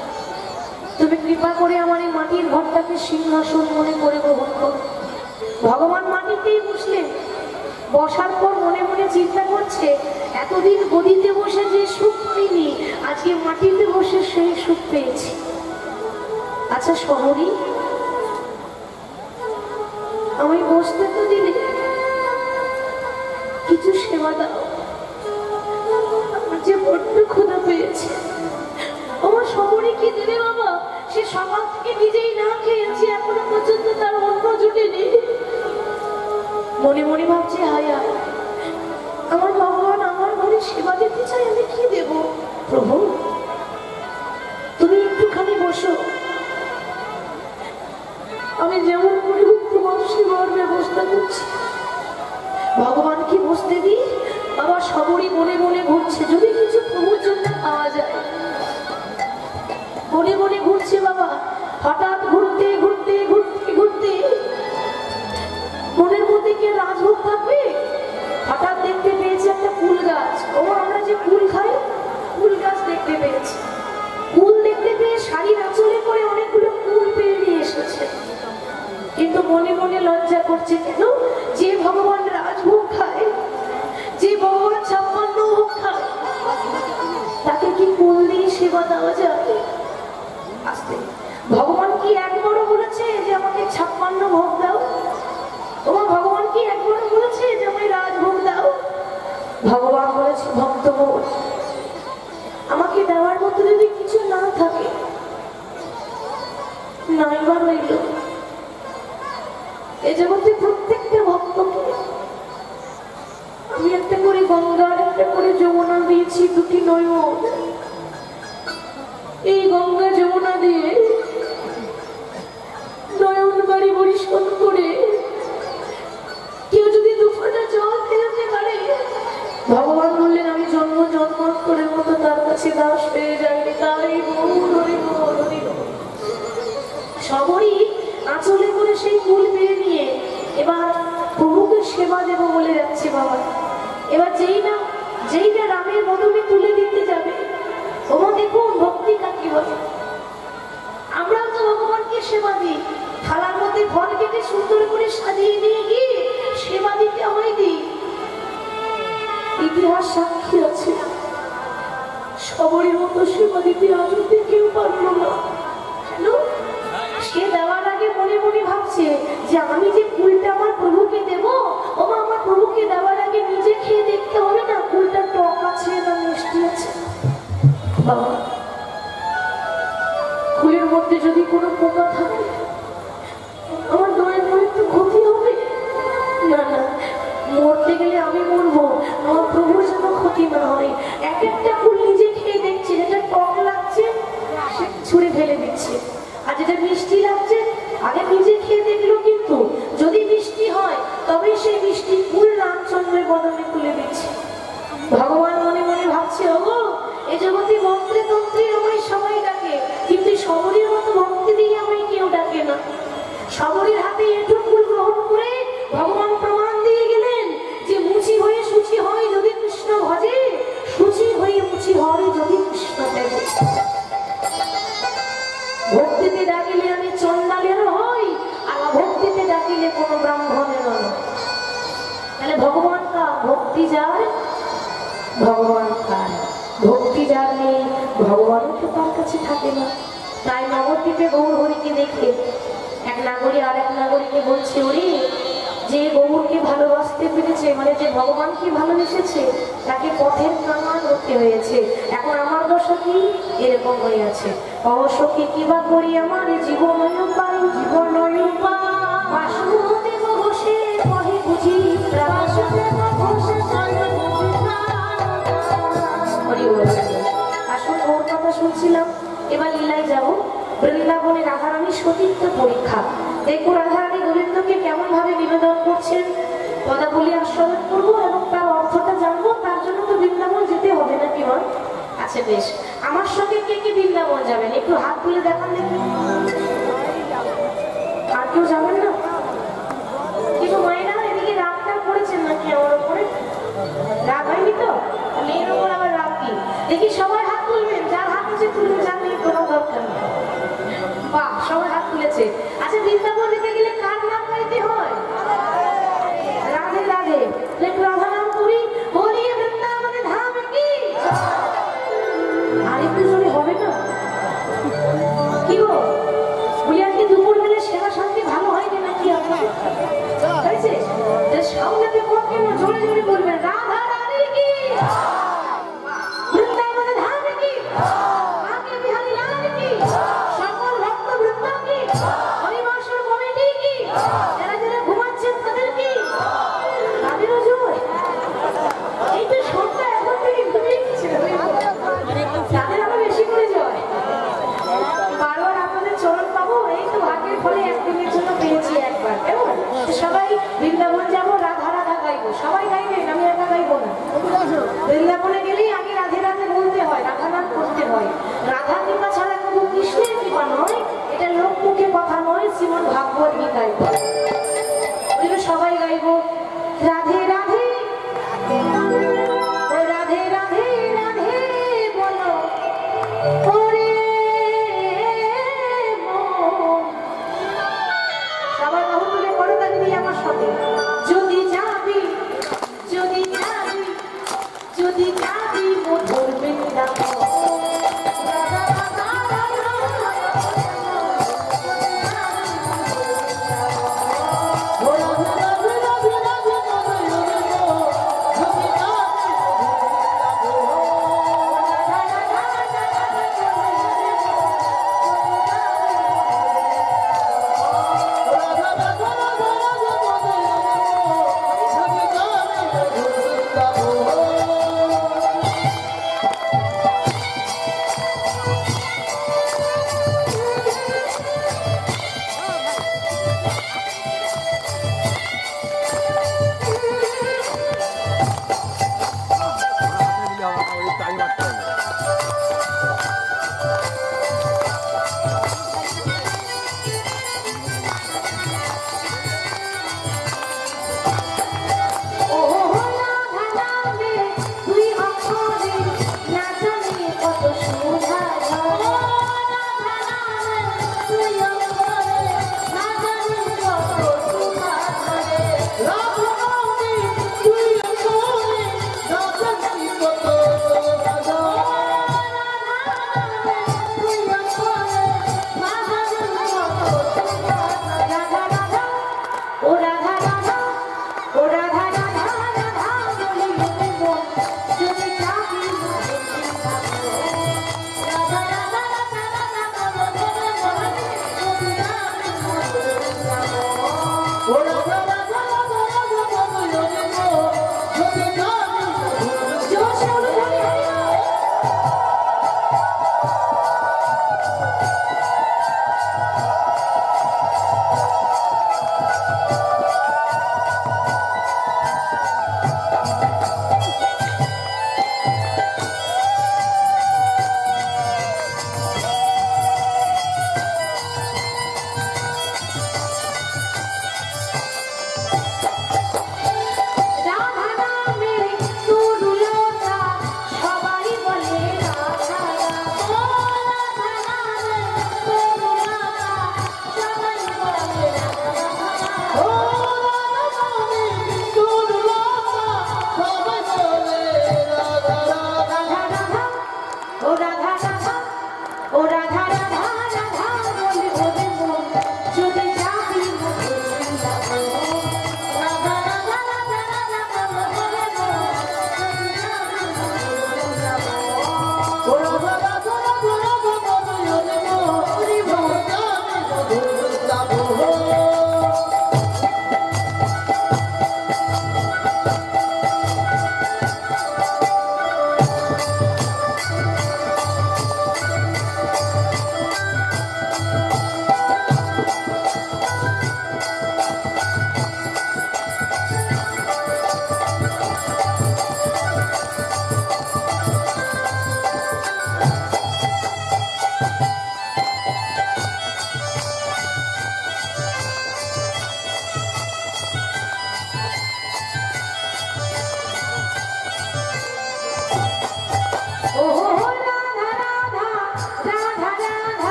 তুমি কৃপা করে আমার এই মাটির ঘরটাকে সিংহাসন মনে করে গ্রহণ করো। ভগবান মাটিতেই বসলেন, বসার পর মনে মনে চিন্তা করছে, এতদিন গদিতে বসে যে সুখ পাইনি, আজকে মাটিতে বসে সেই সুখ পেয়েছি। আচ্ছা শহরই আমি বসতে তো দিলে কিছু সেবা দাও, আমার যে বড্ড ক্ষুধা পেয়েছে। আমার শহরে কি দেবে বাবা? সে সকাল থেকে নিজেই না খেয়েছি, এখনো পর্যন্ত তার অন্ন জুটেনি। মনে মনে ভাবছে, হায় হায় আমার ভগবান আমার ঘরে সেবা দিতে চাই, আমি কি দেব? প্রভু তুমি একটুখানি বসো, আমি যেমন করে তোমার সেবার ব্যবস্থা করছি। ভগবান কি বসতে দিই? বাবা সবরই মনে মনে ঘুরছে, যদি কিছু প্রভুর জন্য পাওয়া যায়। মনে মনে ঘুরছে বাবা। হঠাৎ ঘুরতে ঘুরতে ঘুরতে ঘুরতে মনের মধ্যে কি রাজভোগ থাকবে? হঠাৎ দেখতে পেয়েছে একটা কুল গাছ। ও আমরা যে কুল খাই, কুল গাছ দেখতে পেয়েছি। কুল দেখতে পেয়ে শাড়ির আঁচলে করে অনেকগুলো কুল পেয়ে নিয়ে এসেছে। কিন্তু মনে মনে লজ্জা করছে, কেন? যে ভগবান রাজভোগ খায়, যে ভগবান 56 ভোগ খায়, তাকে কি কুল দিয়ে সেবা দেওয়া যায়? আস্তে ভগবান কি একবারও বলেছে যে আমাকে 56 ভোগ দাও? তোমার ভগবান কি একবারও বলেছে যে আমায় রাজভোগ দাও? ভগবান বলেছে, ভক্ত ভোগ আমাকে দেওয়ার মতো যদি কিছু না থাকে, নাইবা রইল। এ জগতে প্রত্যেকটা ভক্তকে আমি একটা করে গঙ্গার একটা করে যমুনা দিয়েছি, দুটি নয়ন। এই গঙ্গা যমুনা দিয়ে নয়ন বাড়ি পরিষ্কার করে কেউ যদি দুফাটা জল ফেলতে পারে, ভগবান বললেন আমি জন্ম জন্মান্তরের মতো তার কাছে দাস পেয়ে যাইনি। তাই সবরই আঁচলে করে সেই ফুল পেয়ে নিয়ে এবার প্রভুকে সেবা দেব বলে যাচ্ছে বাবা। এবার যেই না রামের বদলে তুলে দিতে যাবে, ওমা দেখুন ভক্তি কাকে বলে। আমরাও তো ভগবানকে সেবা দিই, থালার মধ্যে ফল কেটে সুন্দর করে সাজিয়ে নিয়ে গিয়ে সেবা দিতে হয় দিই। ইতিহাস সাক্ষী আছে, সবরই মতো সেবা দিতে আজ অব্দি কেউ পারলো না। কেন? সে দেওয়ার আগে মনে মনে ভাবছে যে আমি যে ফুলটা আমার প্রভুকে দেব, ওমা আমার প্রভুকে দেওয়ার আগে নিজে খেয়ে দেখতে হবে না ফুলটা টক আছে না মিষ্টি আছে। বাবা ফুলের মধ্যে যদি কোনো পোকা থাকে, আমার দয়ের মনে তো ক্ষতি হবে না। না, মরতে গেলে আমি মরবো, আমার প্রভুর যেন ক্ষতি না হয়। এক একটা ফুল নিজে খেয়ে দেখছে, যেটা টক লাগছে সে ছুঁড়ে ফেলে দিচ্ছে, আর যেটা মিষ্টি লাগছে আগে নিজে খেয়ে দেখলো, কিন্তু যদি মিষ্টি হয় তবে সেই মিষ্টি ফুল রামচন্দ্রের বদলে তুলে দিচ্ছে। ভগবান মনে মনে ভাবছে, ওগো এ জগতে মন্ত্রে তন্ত্রে আমায় সবাই ডাকে, কিন্তু সবরীর মতো ভক্তি দিয়ে আমায় কেউ ডাকে না। সবরীর হাতে এঁটো ফুল গ্রহণ করে ভগবান প্রমাণ দিয়ে গেলেন যে মুচি হয়ে সূচি হয় যদি কৃষ্ণ ভজে, সূচি হয়ে মুচি হয় যদি কৃষ্ণ দেবে। ভক্তিতে ডাকিলে আমি চন্ডালেরও হই, আর ভক্তিতে ডাকিলে কোনো ব্রাহ্মণেরও নয়। তাহলে ভগবান কার? ভক্তি যার ভগবান কার, ভক্তি যার নেই ভগবানও তো তার কাছে থাকে না। তাই নবদ্বীপে গৌরহরিকে দেখে এক নাগরী আর এক নাগরীকে বলছে, ওরে যে গৌরকে ভালোবাসতে পেরেছে, মানে যে ভগবানকে ভালোবেসেছে, তাকে পথের কামান হতে হয়েছে। এখন আমার দশা কি এরকম হয়ে আছে। অবশ্যকে কিবা করি আমার জীবন উপায়, জীবন উপায় বাসুদেব বসে কহে বুঝি আসলে ওর কথা শুনছিলাম। এবার লীলায় যাব। বৃন্দাবনে রাধারানীর সতীত্ব পরীক্ষা। দেখো রাধারানী গোবিন্দকে কেমন ভাবে নিবেদন করছেন, পদাবলী আস্বাদন করবো এবং তার অর্থটা জানবো। তার জন্য তো বৃন্দাবন যেতে হবে নাকি বল? আচ্ছা বেশ, আমার সঙ্গে কে কে বৃন্দাবন যাবেন একটু হাত তুলে দেখান দেখি। আর কেউ যাবেন না? কিন্তু মায়েরা এদিকে রাগটা করেছেন নাকি আমার উপরে? রাগ হয়নি তো? মেয়ের উপর আবার রাগ কি? দেখি সবাই হাত তুলবেন, যার হাত আছে তুলবেন, যার নেই কোনো দরকার নেই। বাহ, সবাই হাত তুলেছে। আচ্ছা, বৃন্দাবন যেতে গেলে কার নাম গাইতে হয়? রাধে রাধে। রাধা নাম করি, বলি বৃন্দাবনে ধাম কি। আর একটু জোরে হবে না? কি গো বলি, আজকে দুপুর বেলা সেবা শান্তি ভালো হয়নি নাকি আপনার? হয়েছে? সামনে কম কেন, জোরে জোরে বলবেন রাধা রাধে কি, বৃন্দাবনে ধাম কি, আগে বিহারী লাল কি, সকল ভক্ত বৃন্দ কি, হরিবংশের কমিটি কি, যারা যারা ঘুমাচ্ছেন তাদের কি, তাদেরও জোর। এই তো সবটা এখন থেকে ঘুমিয়ে গেছে, তাদের আবার বেশি করে জয়। বারবার আপনাদের চরণ পাবো, এই তো ভাগ্যের ফলে একদিনের জন্য পেয়েছি একবার। কেমন সবাই বৃন্দাবন যাবো, রাধা রাধা গাইবো, সবাই গাইবেন, আমি একা গাইবো না। বৃন্দাবনে গেলেই আগে রাধে রাধে বলতে হয়, রাধা নাম করতে হয়। রাধা কৃপা ছাড়া কোনো কৃষ্ণের কৃপা নয়, এটা লোক মুখে কথা নয়, শ্রীমদ ভাগবত গীতায় সবাই গাইবো রাধে রাধে, ও রাধে রাধে রাধে বলো ওরে মন। সবাই বাহু তুলে করো তাকে দিয়ে আমার সাথে। যদি যাবি, যদি যাবি, যদি যাবি মধুর বৃন্দাবন,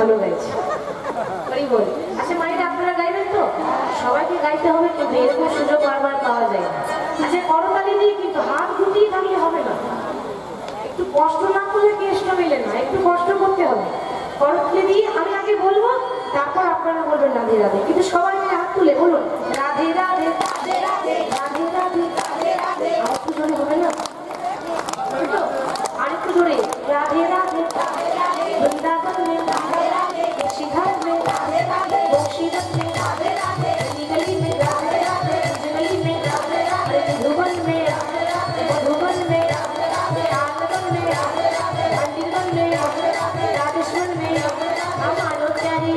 ভালো গাইছে। বল আচ্ছা মায়েরা আপনারা গাইবেন তো? সবাইকে গাইতে হবে কিন্তু এরকম সুযোগ বারবার পাওয়া যায় না। আচ্ছা করতালি দিয়ে কিন্তু হাত গুটিয়ে থাকলে হবে না, একটু কষ্ট না করলে কেষ্ট মেলে না, একটু কষ্ট করতে হবে। করতালি দিয়ে আমি আগে বলবো, তারপর আপনারা বলবেন রাধে রাধে, কিন্তু সবাই মিলে হাত তুলে বলুন রাধে রাধে রাধে রাধে রাধে রাধে রাধে রাধে। আরেকটু জোরে হবে না? আরেকটু জোরে রাধে রাধে রাধে রাধে বৃন্দাবন মে রাধে রাধে সিদ্ধার মে রাধে রাধে বংশীধর মে রাধে রাধে নিগলি মে রাধে রাধে জগলি মে রাধে রাধে ধ্রুবন মে রাধে রাধে মধুবन में राधे राधे आनंदन में राधे राधे मंदिरन में राधे राधे राधेश्वर में राधे राधे हमारो प्यारी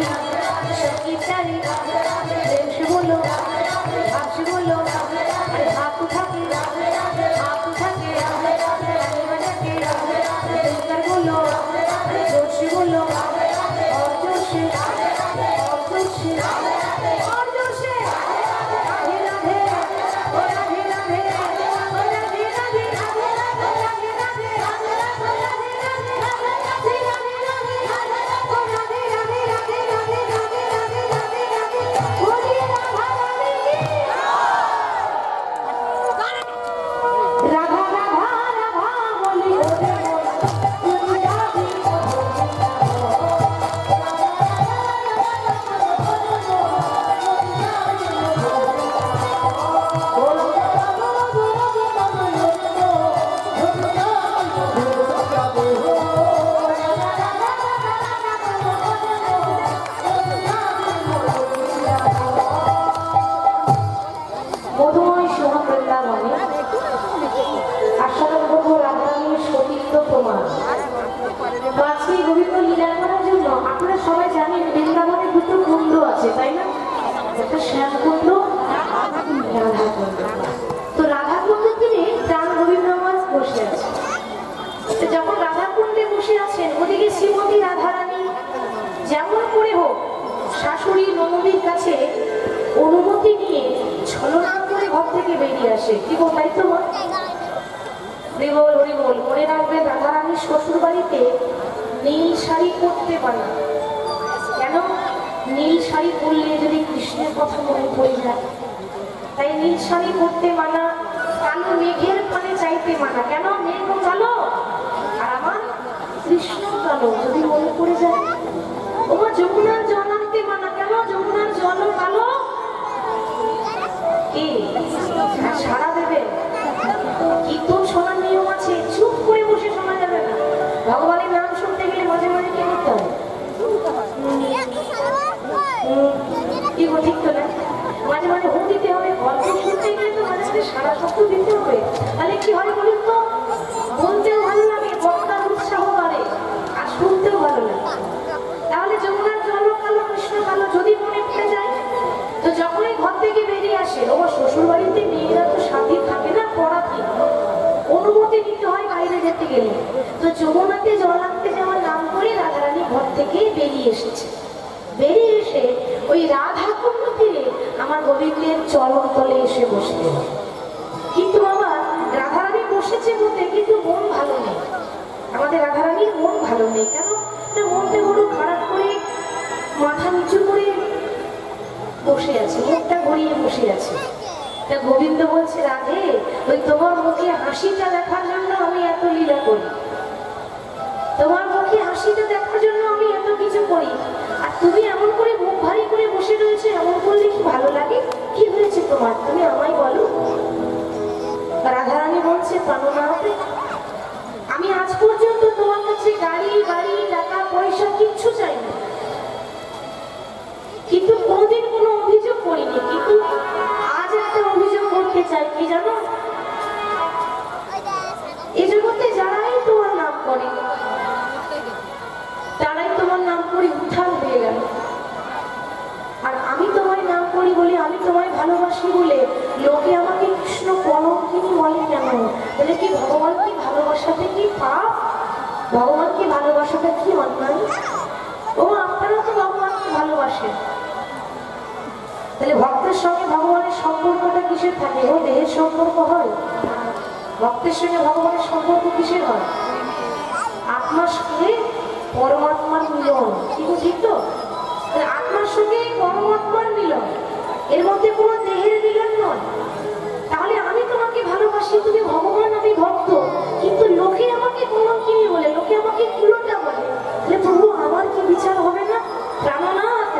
सबकी प्यारी राधे राधे प्रेम से बोलो राधे राधे भाव से बोलो राधे राधे हाथ उठा के राधे राधे हाथ उठा के राधे राधे ताली बजा के राधे राधे दिलकर बोलो राधे राधे जोर से बोलो राधे राधे और जोर से राधे राधे और जोर से राधे राधे और जोर से राधे राधे ओ राधे राधे ओ राधे राधे শাশুড়ি ননদীর কাছে অনুমতি নিয়ে ছলনা করে ঘর থেকে বেরিয়ে আসে। কি গো তাই তো? হরি বল হরি বল। মনে রাখবেন রাধারানীর শ্বশুর বাড়িতে নীল শাড়ি পরতে পারে না। কেন? নীল শাড়ি পরলে যদি কৃষ্ণের কথা মনে পড়ে যায়, তাই নীল শাড়ি পরতে মানা। কালো মেঘের পানে চাইতে মানা। কেন? মেঘ কালো আর আমার কৃষ্ণ কালো, যদি মনে পড়ে যায়। ওমা যমুনার জল আনতে মানা। কেন? যমুনার জল কালো। কি সারা দেবে? কীর্তন শোনার নিয়ম আছে, চুপ করে বসে শোনা যাবে না। ভগবানের নাম শুনতে গেলে মাঝে মাঝে কি করতে হবে? কি গো ঠিক তো না? মাঝে মাঝে হু দিতে হবে। গল্প শুনতে গেলে তো মাঝে মাঝে সারা শব্দ দিতে হবে। তাহলে কি হয় বলুন তো? বলতেও ভালো লাগে, বক্তার উৎসাহ বাড়ে, আর শুনতেও ভালো লাগে। তাহলে যমুনার জল কালো কৃষ্ণ কালো যদি মনে পড়ে যায়, তো যখনই ঘর থেকে বেরিয়ে আসে, ও শ্বশুর বাড়িতে মেয়েরা তো সাথী থাকে না, পড়াতে অনুমতি নিতে হয় বাইরে যেতে গেলে। তো যমুনাতে জল আনতে যাওয়ার নাম করে রাধারানী ঘর থেকে বেরিয়ে এসেছে। বেরিয়ে এসে ওই রাধা কুণ্ড তীরে আমার গোবিন্দের চরণ তলে এসে বসলেন। কিন্তু বাবা রাধারানী বসেছে বলতে কিন্তু মন ভালো নেই। আমাদের রাধারানীর মন ভালো নেই। কেন? মনটা বড় খারাপ করে মাথা নিচু করে বসে আছে, মুখটা গড়িয়ে বসে আছে। তা গোবিন্দ বলছে, রাধে ওই তোমার মুখে হাসিটা দেখার জন্য আমি এত লীলা করি, তোমার মুখে হাসিটা দেখার জন্য আমি এত কিছু করি, আর তুমি এমন করে মুখ ভারী করে বসে রয়েছে, এমন করলে কি ভালো লাগে? কি হয়েছে তোমার? তুমি আমায় বলো। রাধারানী বলছে, প্রাণনাথে আমি আজ পর্যন্ত তোমার কাছে গাড়ি বাড়ি টাকা পয়সা কিচ্ছু চাইনি, কিন্তু কোনোদিন কোনো অভিযোগ করিনি। কিন্তু আজ একটা অভিযোগ করতে চাই। কি জানো? এই জগতে যারাই তোমার নাম করে, তারাই তোমার নাম করে উদ্ধার হয়ে গেল। আর আমি তোমার নাম করি বলে, আমি তোমায় ভালোবাসি বলে লোকে আমাকে কৃষ্ণ কলঙ্কিনী বলে। কেন? বলে কি ভগবানকে ভালোবাসাতে কি পাপ? ভগবানকে ভালোবাসাটা কি অন্যায়? ও আপনারা তো ভগবানকে ভালোবাসেন, তাহলে ভক্তের সঙ্গে ভগবানের সম্পর্কটা কিসের থাকে? ও দেহের সম্পর্ক হয়? ভক্তের সঙ্গে ভগবানের সম্পর্ক কিসের হয়? আত্মার সঙ্গে পরমাত্মার মিলন। কিন্তু ঠিক তো? এর মধ্যে কোনো দেহের মিলন নয়। তাহলে আমি তোমাকে ভালোবাসি, তুমি ভগবান, আমি ভক্ত, কিন্তু লোকে আমাকে কলঙ্কিনী বলে, লোকে আমাকে কুলোটা বলে। তাহলে প্রভু আমার কি বিচার হবে না? প্রাণনাথ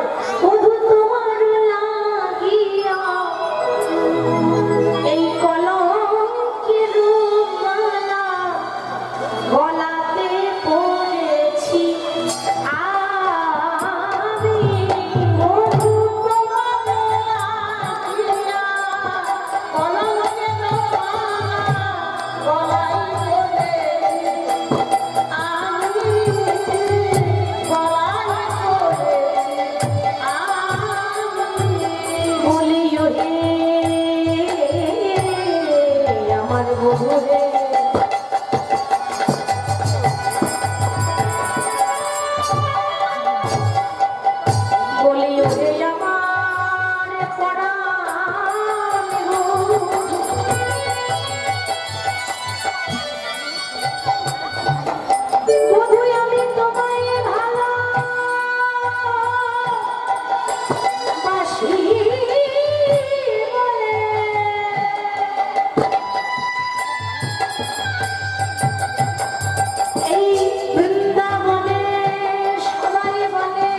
বধূ তোমার লাগিয়া এই কলঙ্কের মালা গলাতে পড়েছি আমি। বধূ তোমার লাগিয়া কলঙ্কের মালা গলায় পড়েছি আমি, গলায় পড়েছি আমি। বলিও হে আমার বধূ হে, বলিও হে আমার পরাণ গো। বধূ আমি তোমায় ভালোবাসি বলে এই বৃন্দাবনে সবাই বলে,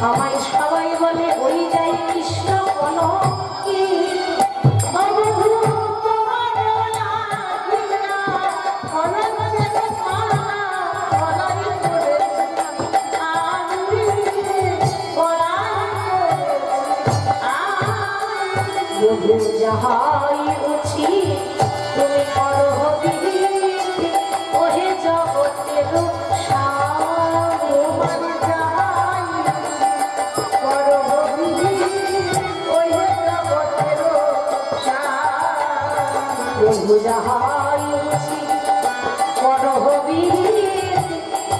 আমায় সবাই বলে ওই যাই কৃষ্ণ কলঙ্কি। বধূ তোমার লাগিয়া কলঙ্কের মালা গলায় পড়েছি আমি, গলায় পড়েছি আমি। বধূ যাহাই উচিত তুমি করো বিহিত, ওহে জগতের সারমান যাহাই করো বিহিত, ওহে জগতের সার। বধূ যাহাই উচিত করো বিহিত,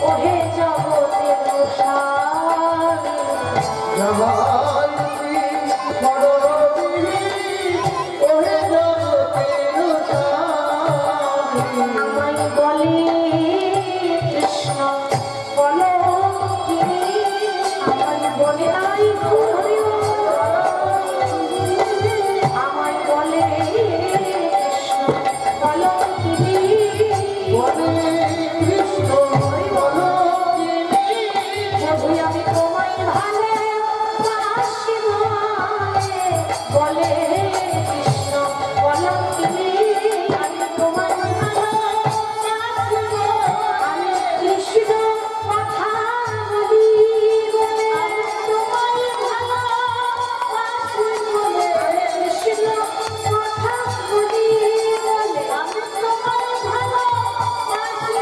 ওহে জগতের সার। আমায় বলে কৃষ্ণ কলঙ্কিনী, আমায় বলে নাই হরি, আমায় বলে কৃষ্ণ কলঙ্কিনী, বলে কৃষ্ণ কলঙ্কিনী। বধূ আমি তোমায় ভালোবাসি বলে কৃষ্ণ কলঙ্কিনী, আমি তোমায় ভালোবাসি, আমি কৃষ্ণ কথা বলি বলে, আমি তোমায় ভালোবাসি বলে, আমি কৃষ্ণ কথা বলি বলে, আমি তোমায় ভালোবাসি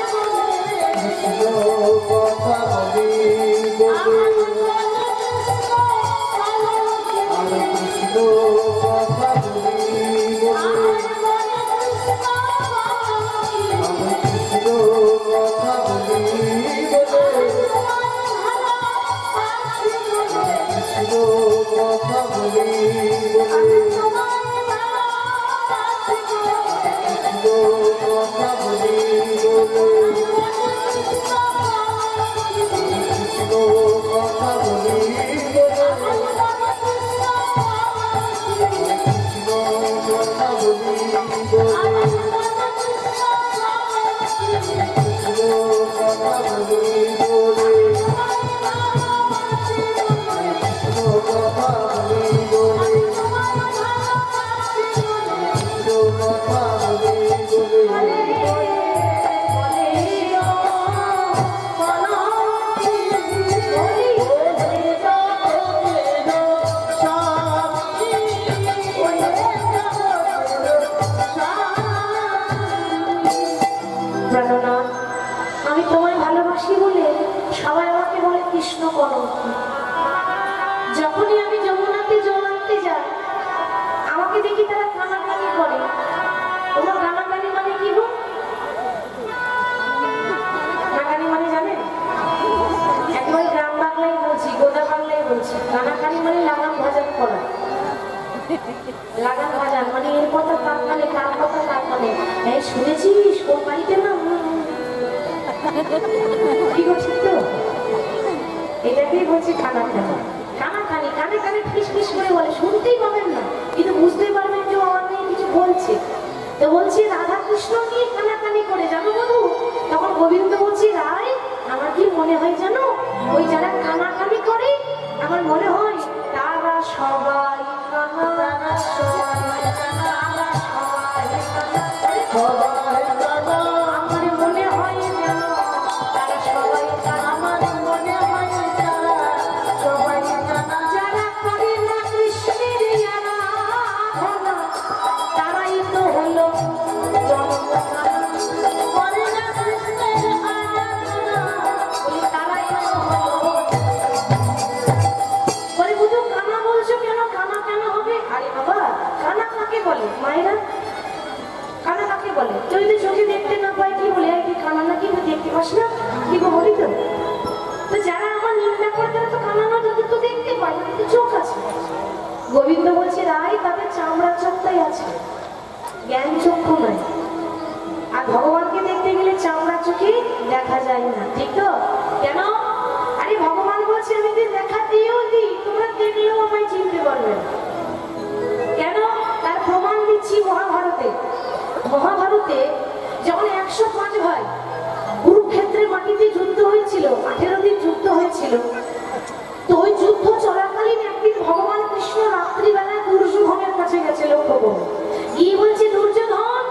বলে, আমার প্রাণনাথ আমি তোমায় ভালোবাসি বলে সবাই আমাকে বলে কৃষ্ণ কলঙ্কি। যখনই আমি যমুনাতে জল আনতে যাই আমাকে দেখি তারা কানাকানি করে। তোমার কানাকানি মানে কি গো? কানাকানি মানে জানেন? একবার গ্রাম বাংলায় বলছি, গোদা বাংলায় বলছি, কানাকানি মানে লাগাম ভাজান করা। লাগাম ভাজান মানে এর কথা কার কানে, কার কথা কার কানে। এই শুনেছিস ওর বাড়িতে না কি করছিস তো? এটাকেই বলছি কানাকানি। কানাকানি কানে ফিস ফিস করে বলে, শুনতেই পাবেন না কিন্তু বুঝতেই পারবেন যে ও আমার নিয়ে কিছু বলছে। তো বলছি রাধা কৃষ্ণ নিয়ে কানাকানি করে, জানো বধূ? তখন গোবিন্দ বলছি, রায় আমার কি মনে হয় জানো, ওই যারা কানাকানি করে আমার মনে হয় তারা সবাই কানা, তারা সবাই কানা, তারা সবাই কানা, সবাই জানা আমার মনে হয় যেন তারা সবাই কানা, আমার মনে হয় তারা সবাই কানা। যারা করে না কৃষ্ণের আরাধনা তারাই তো হলো জনকানা, করে না কৃষ্ণের আরাধনা ওই তারাই তো হলো। বলে বুঝো কানা বলছো কেন, কানা কেন হবে? আরে বাবা, কানা কাকে বলে মায়েরা? কানা কাকে বলে? তুই যদি চোখে দেখতে না পাই কি বলে, তুই কানা নাকি দেখতে পাস না, কি গো বলি তো? তো যারা আমার নিন্দা করে তারা তো কানা না, তাদের তো দেখতে পায়, তাদের তো চোখ আছে। গোবিন্দ বলছে রাই তাদের চামড়া চোখটাই আছে, জ্ঞান চক্ষু নয়। আর ভগবানকে দেখতে গেলে চামড়া চোখে দেখা যায় না, ঠিক তো? কেন? আরে ভগবান বলছে আমি যদি দেখা দিয়েও দিই তোমরা দেখলেও আমায় চিনতে পারবে না। কেন? তার প্রমাণ দিচ্ছি মহাভারতে। মহাভারতে যখন 105 ভাই কুরুক্ষেত্রের মাটিতে যুদ্ধ হয়েছিল, 18 দিন যুদ্ধ হয়েছিল, তো ওই যুদ্ধ চলাকালীন একদিন ভগবান কৃষ্ণ রাত্রিবেলায় দুর্যোধনের কাছে গেছে। লক্ষ্য করুন, গিয়ে বলছে দুর্যোধন,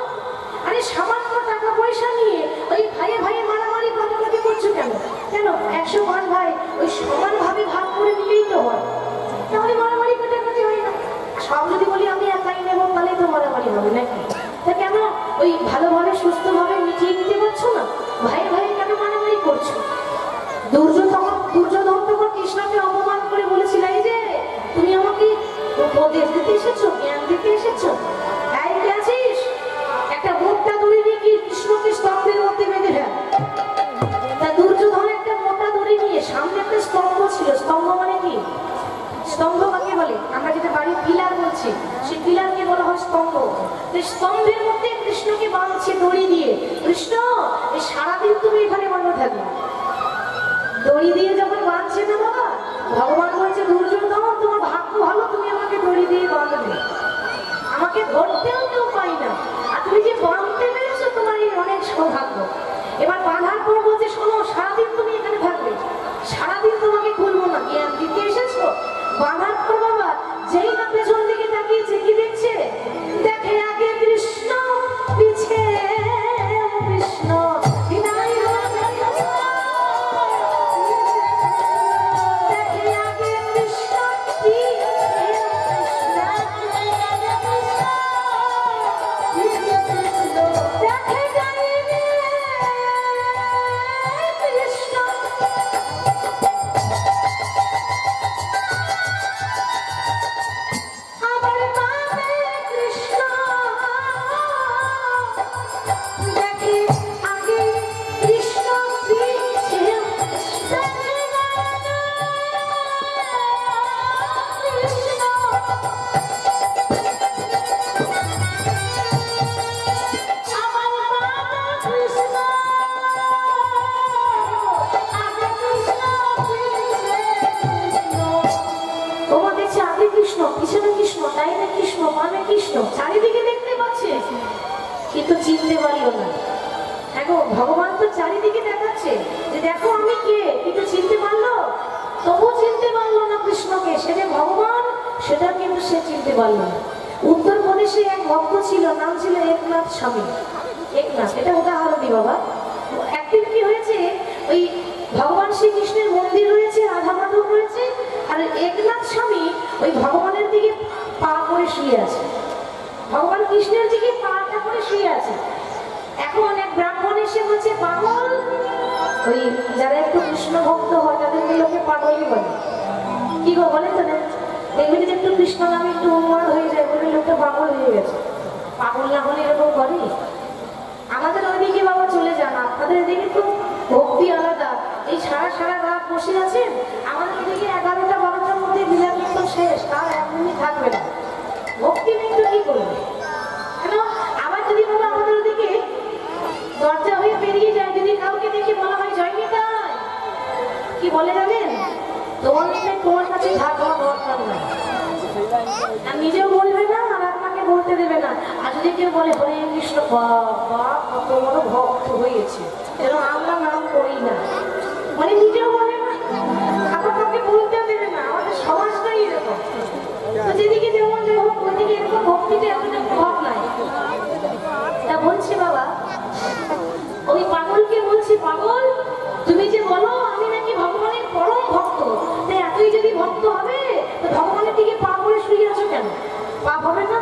আরে সামান্য টাকা পয়সা নিয়ে ওই ভাইয়ে ভাইয়ে মারামারি কাটাকাটি করছো কেন? কেন 105 ভাই ওই সমান ভাবে ভাগ করে নিলেই তো হয়, তাহলে মারামারি কাটাকাটি হয় না। সব যদি বলি আমি একাই নেবো তাহলে তো মারামারি হবে নাকি? তা কেন ওই ভালোভাবে সুস্থভাবে মিটিয়ে নিতে পারছো না? ভাই ভাই কেন মারামারি করছো? দুর্যোধন তখন কৃষ্ণকে অপমান করে বলেছিল, এই যে তুমি আমাকে উপদেশ দিতে এসেছো, জ্ঞান দিতে এসেছো, তাই কি আছিস? একটা মোটা দড়ি নিয়ে কি কৃষ্ণকে স্তম্ভের মধ্যে বেঁধে ফেল। তা দুর্যোধন একটা মোটা দড়ি নিয়ে, সামনে একটা স্তম্ভ ছিল, স্তম্ভ মানে কি? স্তম্ভ কাকে বলে? আমরা যেটা বাড়ির পিলার বলছি, সেই পিলারকে বলা হয় স্তম্ভ। তো স্তম্ভের মধ্যে কৃষ্ণকে বাঁধছে দড়ি দিয়ে। কৃষ্ণ এই সারাদিন তুমি এখানে বাঁধা থাকবে। দড়ি দিয়ে যখন বাঁধছে না বাবা, ভগবান বলছে দুর্যোধন তোমার ভাগ্য ভালো, তুমি আমাকে দড়ি দিয়ে বাঁধবে, আমাকে ধরতেও কেউ পাই না, আর তুমি যে বাঁধতে পেরেছো তোমার এই অনেক সৌভাগ্য। এবার বাঁধার পর বলছে শোনো সারাদিন তুমি এখানে থাকবে, সারাদিন তোমাকে খুলবো না, জ্ঞান দিতে এসেছো। বাঁধার পর বাবা যেই না পেছন দিকে তাকিয়েছে, কি দেখছে? দেখে আগে কৃষ্ণ, পিছে কৃষ্ণ, দেখে আগে কৃষ্ণ, দেখে যাইবে কৃষ্ণ। আমার নামে কৃষ্ণ, দেখে আগে কৃষ্ণ, পিছে দেখে কৃষ্ণ। আমার নামে কৃষ্ণ, আগে কৃষ্ণ, পিছে কৃষ্ণ। তোমার দেখছে আগে কৃষ্ণ, পিছনে কৃষ্ণ, ডাইনে কৃষ্ণ, বামে কৃষ্ণ, চারিদিকে দেখতে পাচ্ছে কিন্তু চিনতে পারলো না। দেখো ভগবান তো চারিদিকে দেখাচ্ছে যে দেখো আমি কে, কিন্তু চিনতে পারলো? তবু চিনতে পারলো না কৃষ্ণকে, সে যে ভগবান সেটা কিন্তু সে চিনতে পারলো না। উত্তরপ্রদেশে এক ভক্ত ছিল, নাম ছিল একনাথ স্বামী। একনাথ, এটা উদাহরণই বাবা। একদিন কি হয়েছে, ওই ভগবান শ্রীকৃষ্ণের মন্দির রয়েছে, রাধা মাধব রয়েছে, আর একনাথ স্বামী ওই ভগবানের দিকে পা করে শুয়ে আছে, ভগবান কৃষ্ণের দিকে পাটা করে শুয়ে আছে। এখন এক ব্রাহ্মণ এসে বলছে পাগল, ওই যারা একটু কৃষ্ণ ভক্ত হয় তাদেরকে লোকে পাগলই বলে। কি গো বলে তো না, দেখবেন যে একটু কৃষ্ণ নামে একটু উন্মাদ হয়ে যায় বলে লোকটা পাগল হয়ে গেছে। পাগল না হলে এরকম করে? আমাদের ওইদিকে বাবা চলে যান, আপনাদের এদিকে তো ভক্তি আলাদা। এই সারা সারা রাত বসে আছেন, আমাদের ওইদিকে 11টা 12টার মধ্যে বিলাপ একদম শেষ, তার 1 মিনিট থাকবে না। ভক্তি নেই তো কি করবে? কেন? আবার যদি বাবা আমাদের ওদিকে দরজা হয়ে বেরিয়ে যায়, যদি কাউকে দেখে বলা হয় জয় নিতাই, কি বলে জানেন? তোমার কাছে থাকা দরকার নাই, আর নিজেও বলবে না আর আপনাকে বলতে দেবে না। আর যদি কেউ বলে হরে কৃষ্ণ, বাবা কত বড় ভক্ত হয়েছে, এরকম আমরা নাম করি না, মানে নিজেও বলে না আবার কাউকে বলতে দেবে না। আমাদের সমাজটাই এরকম, তো যেদিকে যেমন যেমন ওইদিকে এরকম ভক্তিতে এতটা প্রভাব নাই। তা বলছি বাবা, ওই পাগলকে বলছি, পাগল তুমি যে বলো আমি নাকি ভগবানের পরম ভক্ত, তাই এতই যদি ভক্ত হবে তো ভগবানের দিকে পা করে শুয়ে আছো কেন? পাপ হবে না?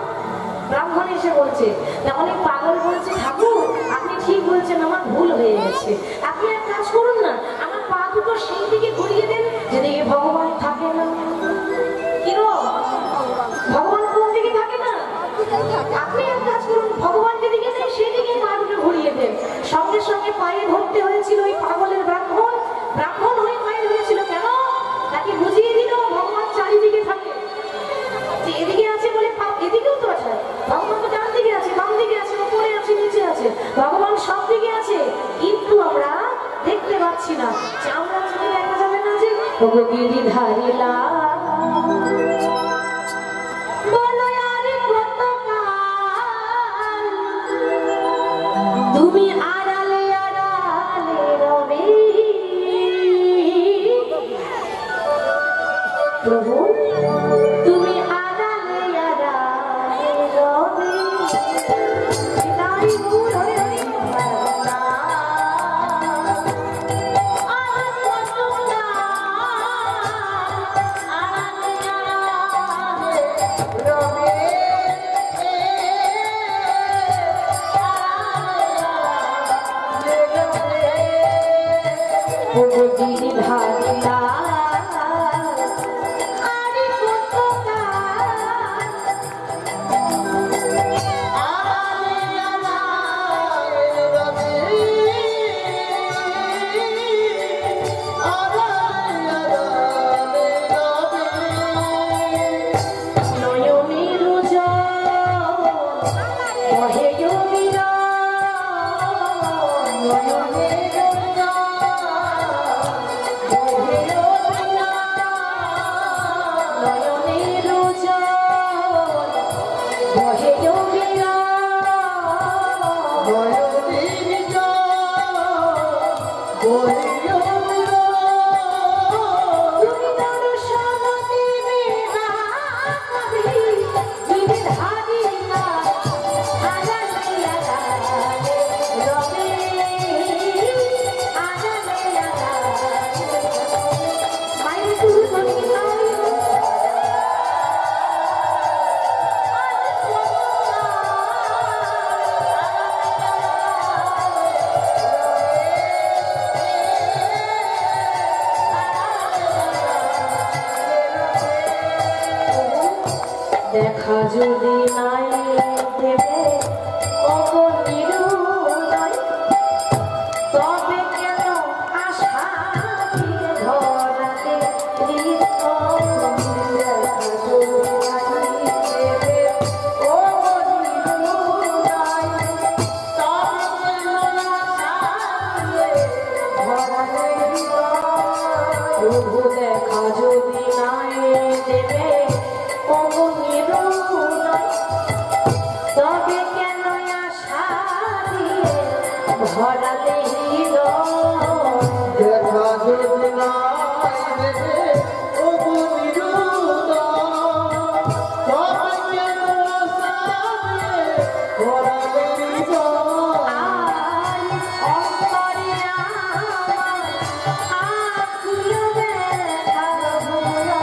ব্রাহ্মণ এসে বলছে, তাহলে পাগল বলছে ঠাকুর আপনি ঠিক বলছেন, আমার ভুল হয়ে গেছে, আপনি এক কাজ করুন না, আমার পা দুটো সেই দিকে ঘুরিয়ে দেন যেদিকে ভগবান থাকে না। কি গো, ভগবান কোন দিকে থাকে না? আপনি এক কাজ করুন, ভগবান যেদিকে নেই সেদিকে পা দুটো ঘুরিয়ে দেন। সঙ্গে সঙ্গে পায়ে ধরতে হয়েছিল ওই পাগলের ব্রাহ্মণ, ব্রাহ্মণ হয়ে পায়ে ধরেছিল কেন? তাকে বুঝিয়ে দিল ভগবান চারিদিকে থাকে, এদিকে আছে বলে এদিকেও তো আছে, ভগবান তো ডান দিকে আছে, বাম দিকে আছে, উপরে আছে, নিচে আছে, ভগবান সব দিকে আছে, কিন্তু আমরা দেখতে পাচ্ছি না। চামড়া চোখে দেখা যাবে না যে ওগো গিরিধারিলা বলো আরে কতকাল তুমি আড়ালে আড়ালে রবে প্রভু, তুমি আড়ালে আড়ালে রবে। তাই ভুল হয়ে দেখা যদি নাই দেবে ওগো নিরুদয়, তবে কেন আশা দিয়ে ধরাতে দেখা যদি নাই দেবে ওগো নিরুদয়, তবে কেন আশা দিয়ে ধরাতে প্রভু দেখা যদি নাই দেবে ওগো নিরুদয়, তবে কেন আশা দিয়ে ভরালে হৃদয়। দেখা যদি নাই দেবে ওগো নিরুদয়, তবে কেন আশা দিয়ে ভরালে হৃদয়। আয় অন্তরে আমার আকুল ব্যথার ভরা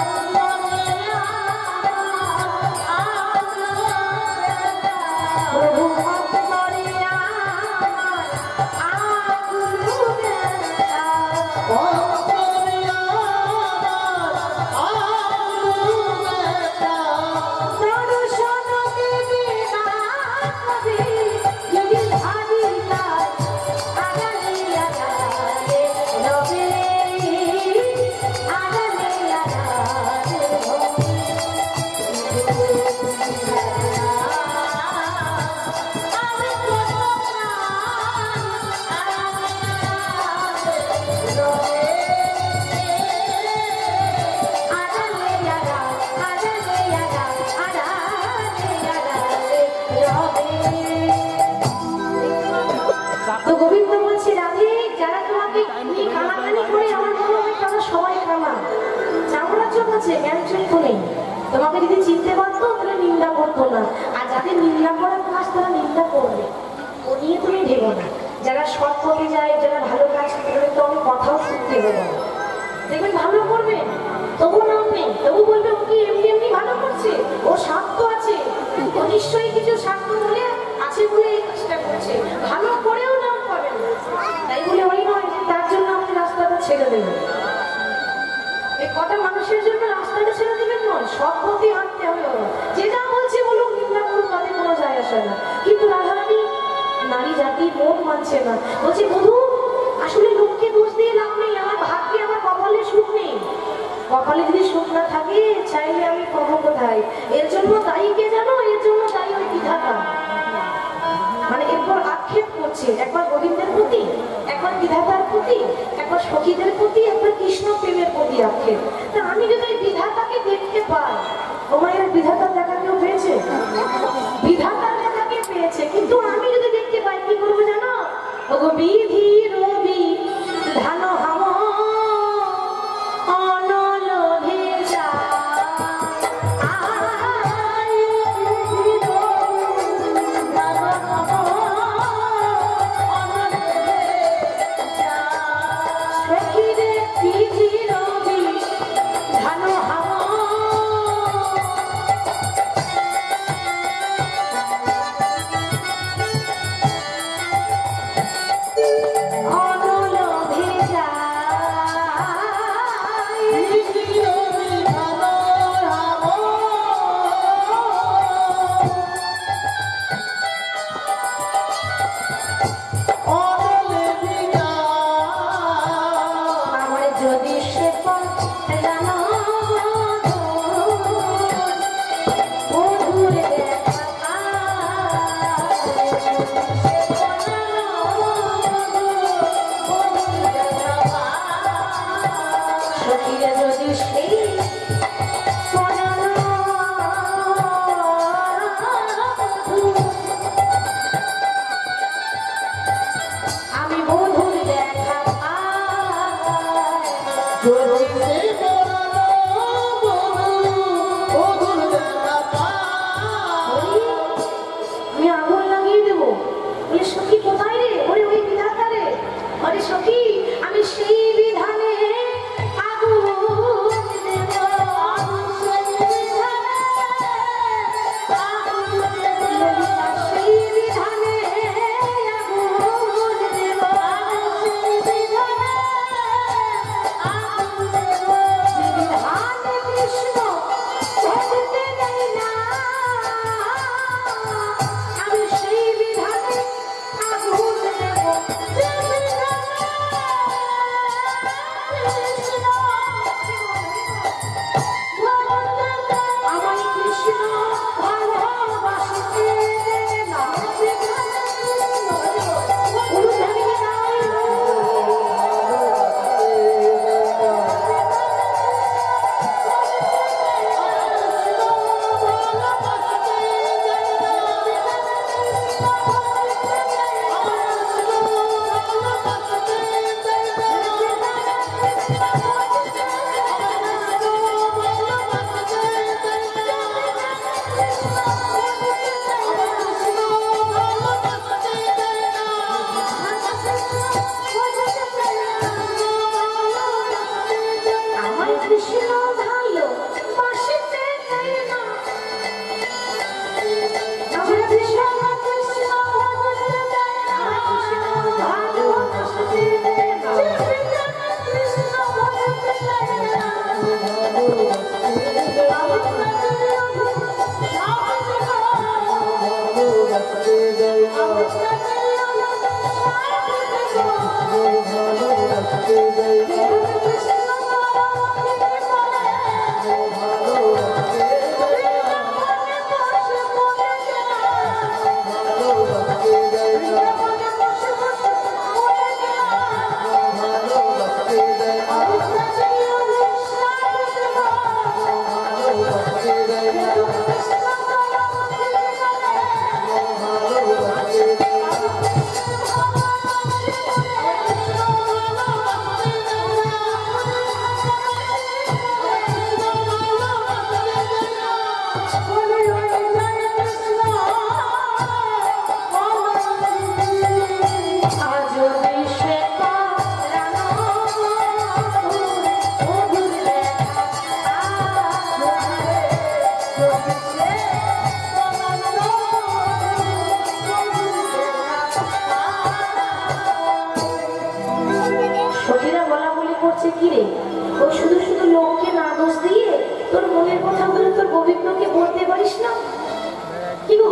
না, চামড়া চোখ আছে, জ্ঞান চক্ষু নেই। তোমাকে যদি চিনতে পারতো তাহলে নিন্দা করতো না, আর যাদের নিন্দা করার কাজ তারা নিন্দা করবে, ও নিয়ে তুমি ভেবো না। যারা সৎ পথে যায়, যারা ভালো কাজ করে, তো অনেক কথাও শুনতে হবে না। দেখবেন ভালো করবে, তবু নাম নেই, তবু বলবে ও কি এমনি এমনি ভালো করছে, ও স্বার্থ আছে, ও নিশ্চয়ই কিছু স্বার্থ বলে আছে বলে এই কাজটা করছে, ভালো করেও নাম পাবে না। তাই বলে ওই নয় যে তার জন্য আপনি রাস্তাটা ছেড়ে দেবেন। এই কটা মানুষের জন্য রাস্তাটা ছেড়ে দেবেন নয়, সৎ পথে হাঁটতে হবে। যে যা বলছে বলুক, নিন্দা করুক, তাদের কোনো যায় আসে না। কিন্তু রাধারানী নারী জাতি মন মানছে না, বলছে বধূ আসলে লোককে দোষ দিয়ে লাভ নেই, আমার ভাগ্যে আমার কপালে সুখ নেই। কপালে যদি সুখ না থাকে চাইলে আমি পাবো কোথায়? এর জন্য দায়ী কে জানো? এর জন্য দায়ী ওই বিধাতা। মানে এরপর আক্ষেপ করছে, একবার গোবিন্দের প্রতি, একবার বিধাতার প্রতি, একবার সখীদের প্রতি, একবার কৃষ্ণ প্রেমের প্রতি আক্ষেপ। তা আমি যদি ওই বিধাতাকে দেখতে পাই, তোমার বিধাতা দেখা কেউ পেয়েছে? বিধাতা দেখা কে পেয়েছে? কিন্তু আমি যদি দেখতে পাই কি করবো জানো? ওগো বিধি রবি ধান হাম অনল ভেজা ভালো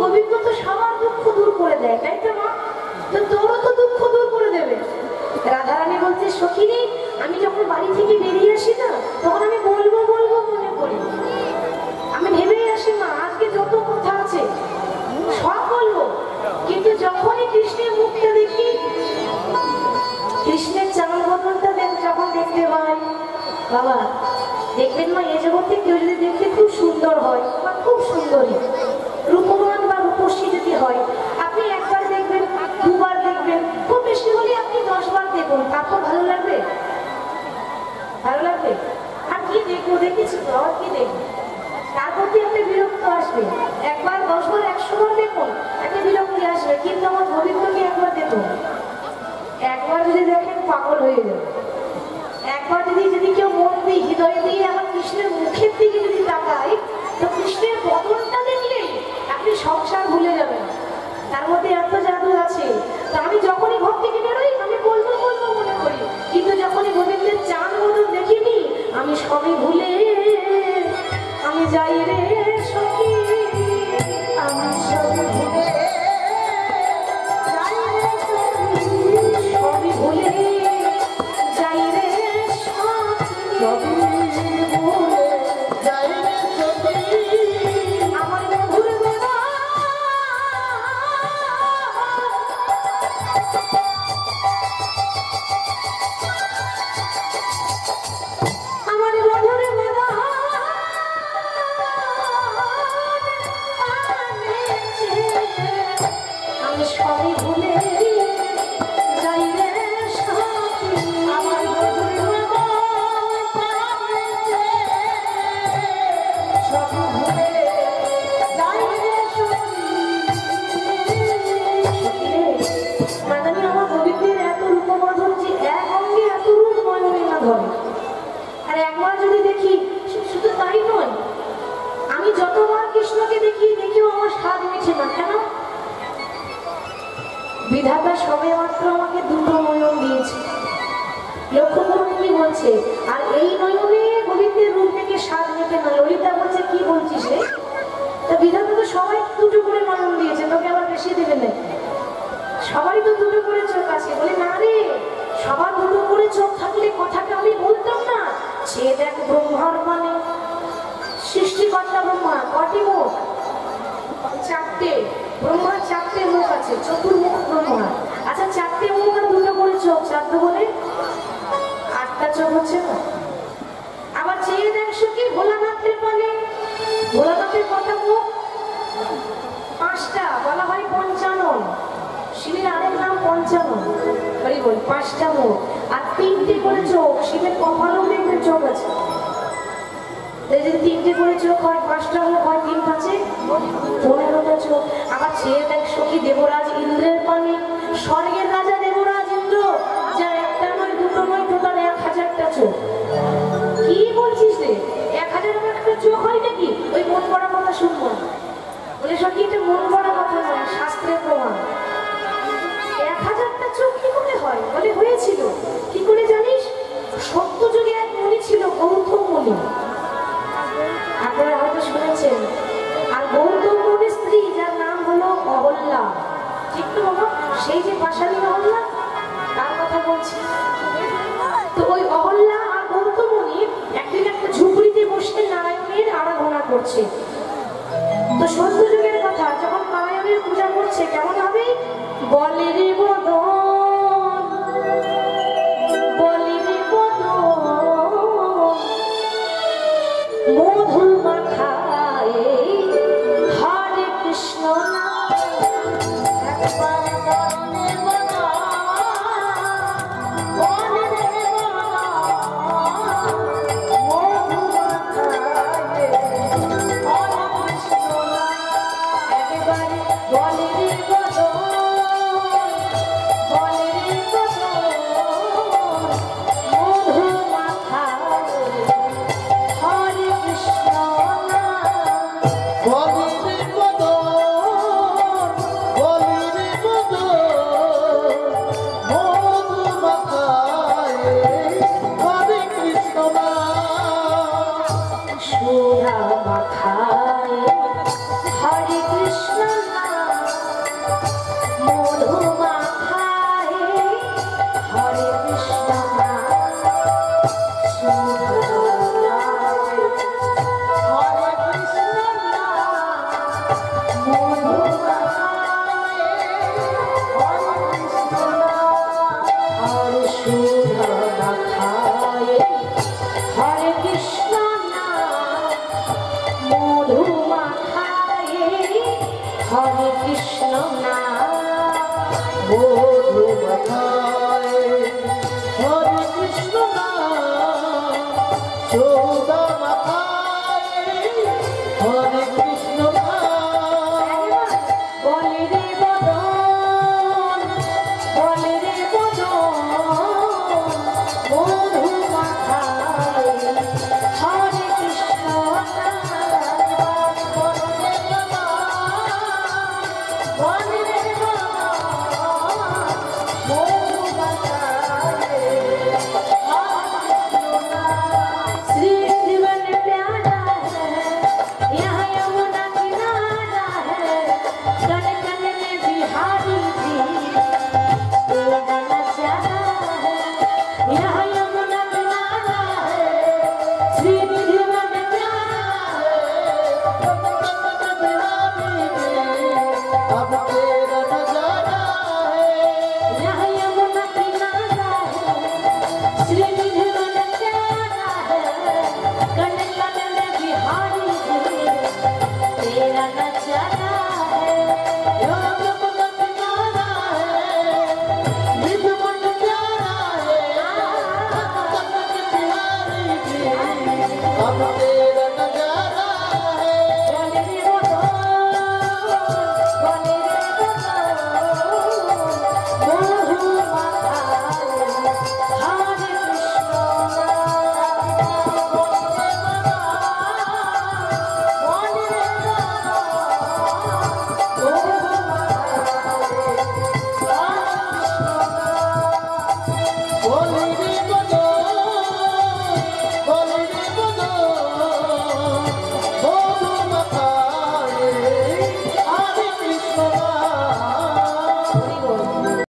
গোবিন্দ তো সবার দুঃখ দূর করে দেয়, তাই তো মা? তো তোরও তো দুঃখ দূর করে দেবে। রাধারানী বলছে, সখিনী আমি যখন বাড়ি থেকে বেরিয়ে আসি না, তখন আমি বলবো বলবো মনে করি, আমি ভেবেই আসি মা আজকে যত কথা আছে সব বলবো, কিন্তু যখনই কৃষ্ণের মুখটা দেখি, কৃষ্ণের চাল বদলটা যখন দেখতে পাই, বাবা দেখবেন মা এই জগতে কেউ যদি দেখতে খুব সুন্দর হয় বা খুব সুন্দরী রূপবান বা রূপসী যদি হয়, আপনি একবার দেখবেন, দুবার দেখবেন, খুব বেশি হলে আপনি 10 বার দেখুন, তারপর ভালো লাগবে? ভালো লাগবে? আর কি দেখবো, দেখেছি তো আর কি দেখবো, তার প্রতি একটা বিরক্ত আসবে। একবার 10 বার 100 বার দেখুন, একটা বিরক্তি আসবে। কিন্তু আমার গোবিন্দকে একবার দেখুন, একবার যদি দেখেন পাগল হয়ে যাবে। একবার যদি কেউ মন দিয়ে হৃদয় দিয়ে আমার কৃষ্ণের মুখের দিকে যদি তাকায়, তো কৃষ্ণের বদনটা দেখলেই আপনি সংসার ভুলে যাবেন। তার মধ্যে এত জাদু আছে। তো আমি যখনই ঘর থেকে বেরোই আমি বলবো বলবো মনে করি, কিন্তু যখনই গোবিন্দের চাঁদ বদন দেখিনি আমি সবই ভুলে আমি যাই রে সখী, আমি সবই ভুলে যাই রে সখী, সবই ভুলে যাই রে সখী, আমার মধুর বেলা আমার মধুর বেলা আমি সবই ভুলে যাই রে সখী, আমার মধুর বেলা সবই ভুলে যাই রে সখী। মাদানি আমার গোবিন্দের এত রূপমাধুর যে এক অঙ্গে এত রূপ নয়নে না ধরে। আর একবার যদি দেখি, শুধু তাই নয়, আমি যতবার কৃষ্ণকে দেখি দেখেও আমার স্বাদ মিছে না। কেন? বিধাতা সবে মাত্র আমাকে দুটো নয়ন দিয়েছে, লক্ষ্য করুন কি বলছে, আর এই নয়নে গোবিন্দের রূপ থেকে স্বাদ মেটে না। ললিতা বলছে, কি বলছিস রে? তা বিধাতা তো সবাই দুটো করে নয়ন দিয়েছে, তোকে আবার বেশি দেবে না? সবারই তো দুটো করে চোখ আছে। বলে না রে, সবার দুটো করে চোখ থাকলে কথাটা আমি বলতাম না। সে দেখ ব্রহ্মার মানে সৃষ্টিকর্তা ব্রহ্মা কটি মুখ? 4টে। ব্রহ্মার 4টে মুখ আছে, চতুর্মুখ ব্রহ্মা। আচ্ছা 4টে মুখ আর দুটো করে চোখ, 4 বলে 8টা চোখ হচ্ছে না? আবার চেয়ে দেখছো কি ভোলানাথের মানে, ভোলানাথের কটা মুখ? 5টা, বলা হয় পঞ্চানন। শিবের আরেক নাম পঞ্চানন। বলি বল, 5টা মুখ আর 3টে করে চোখ। শিবের কপালও দেখবেন চোখ আছে। যদি 3টে করে চোখ হয়, 5টা হলে হয় 3 5 15টা চোখ। আবার চেয়ে দেখছো কি দেবরাজ ইন্দ্রের পানে, স্বর্গের রাজা দেবরাজ ইন্দ্র, যার একটা নয় দুটো নয় টোটাল 1000টা চোখ। কি বলছিস রে? 1001টা চোখ হয় নাকি? ওই মন করা কথা শুনবো বলে সত্যি, এটা মন করা কথা নয়, শাস্ত্রের প্রমাণ। 1000টা চোখ কি করে হয়? বলে হয়েছিল। কি করে জানিস? সত্য যুগে এক মুনি ছিল, গৌতম মুনি, আপনারা হয়তো শুনেছেন। আর গৌতম মুনির স্ত্রী, যার নাম হলো অহল্যা, ঠিক তো বাবা? সেই যে পাশালী অহল্যা, তার কথা বলছি। তো ওই অহল্যা আর গৌতম মুনি একদিন একটা ঝুপড়িতে বসে নারায়ণের আরাধনা করছে। তো সত্য যুগের কথা, যখন নারায়ণের পূজা করছে কেমন হবে? বলে রে বদন, বলে রে বদন, মধু মাখায় হরে কৃষ্ণ নাম, একবার বলে বদন, বলে রে বদন, মধু মাখায় হরে কৃষ্ণ নাম, একবার বলে রে বদন, বলে রে বদন, মধু মাখায় হরে কৃষ্ণ নাম। বলিরে বদন, বলিরে বদন, মধু মাখায় হরে কৃষ্ণ নাম। সুরা মাখায় হরে কৃষ্ণ নাম। কৃষ্ণ নাম মধু মাখায় হরে কৃষ্ণ নাম মধু মাখা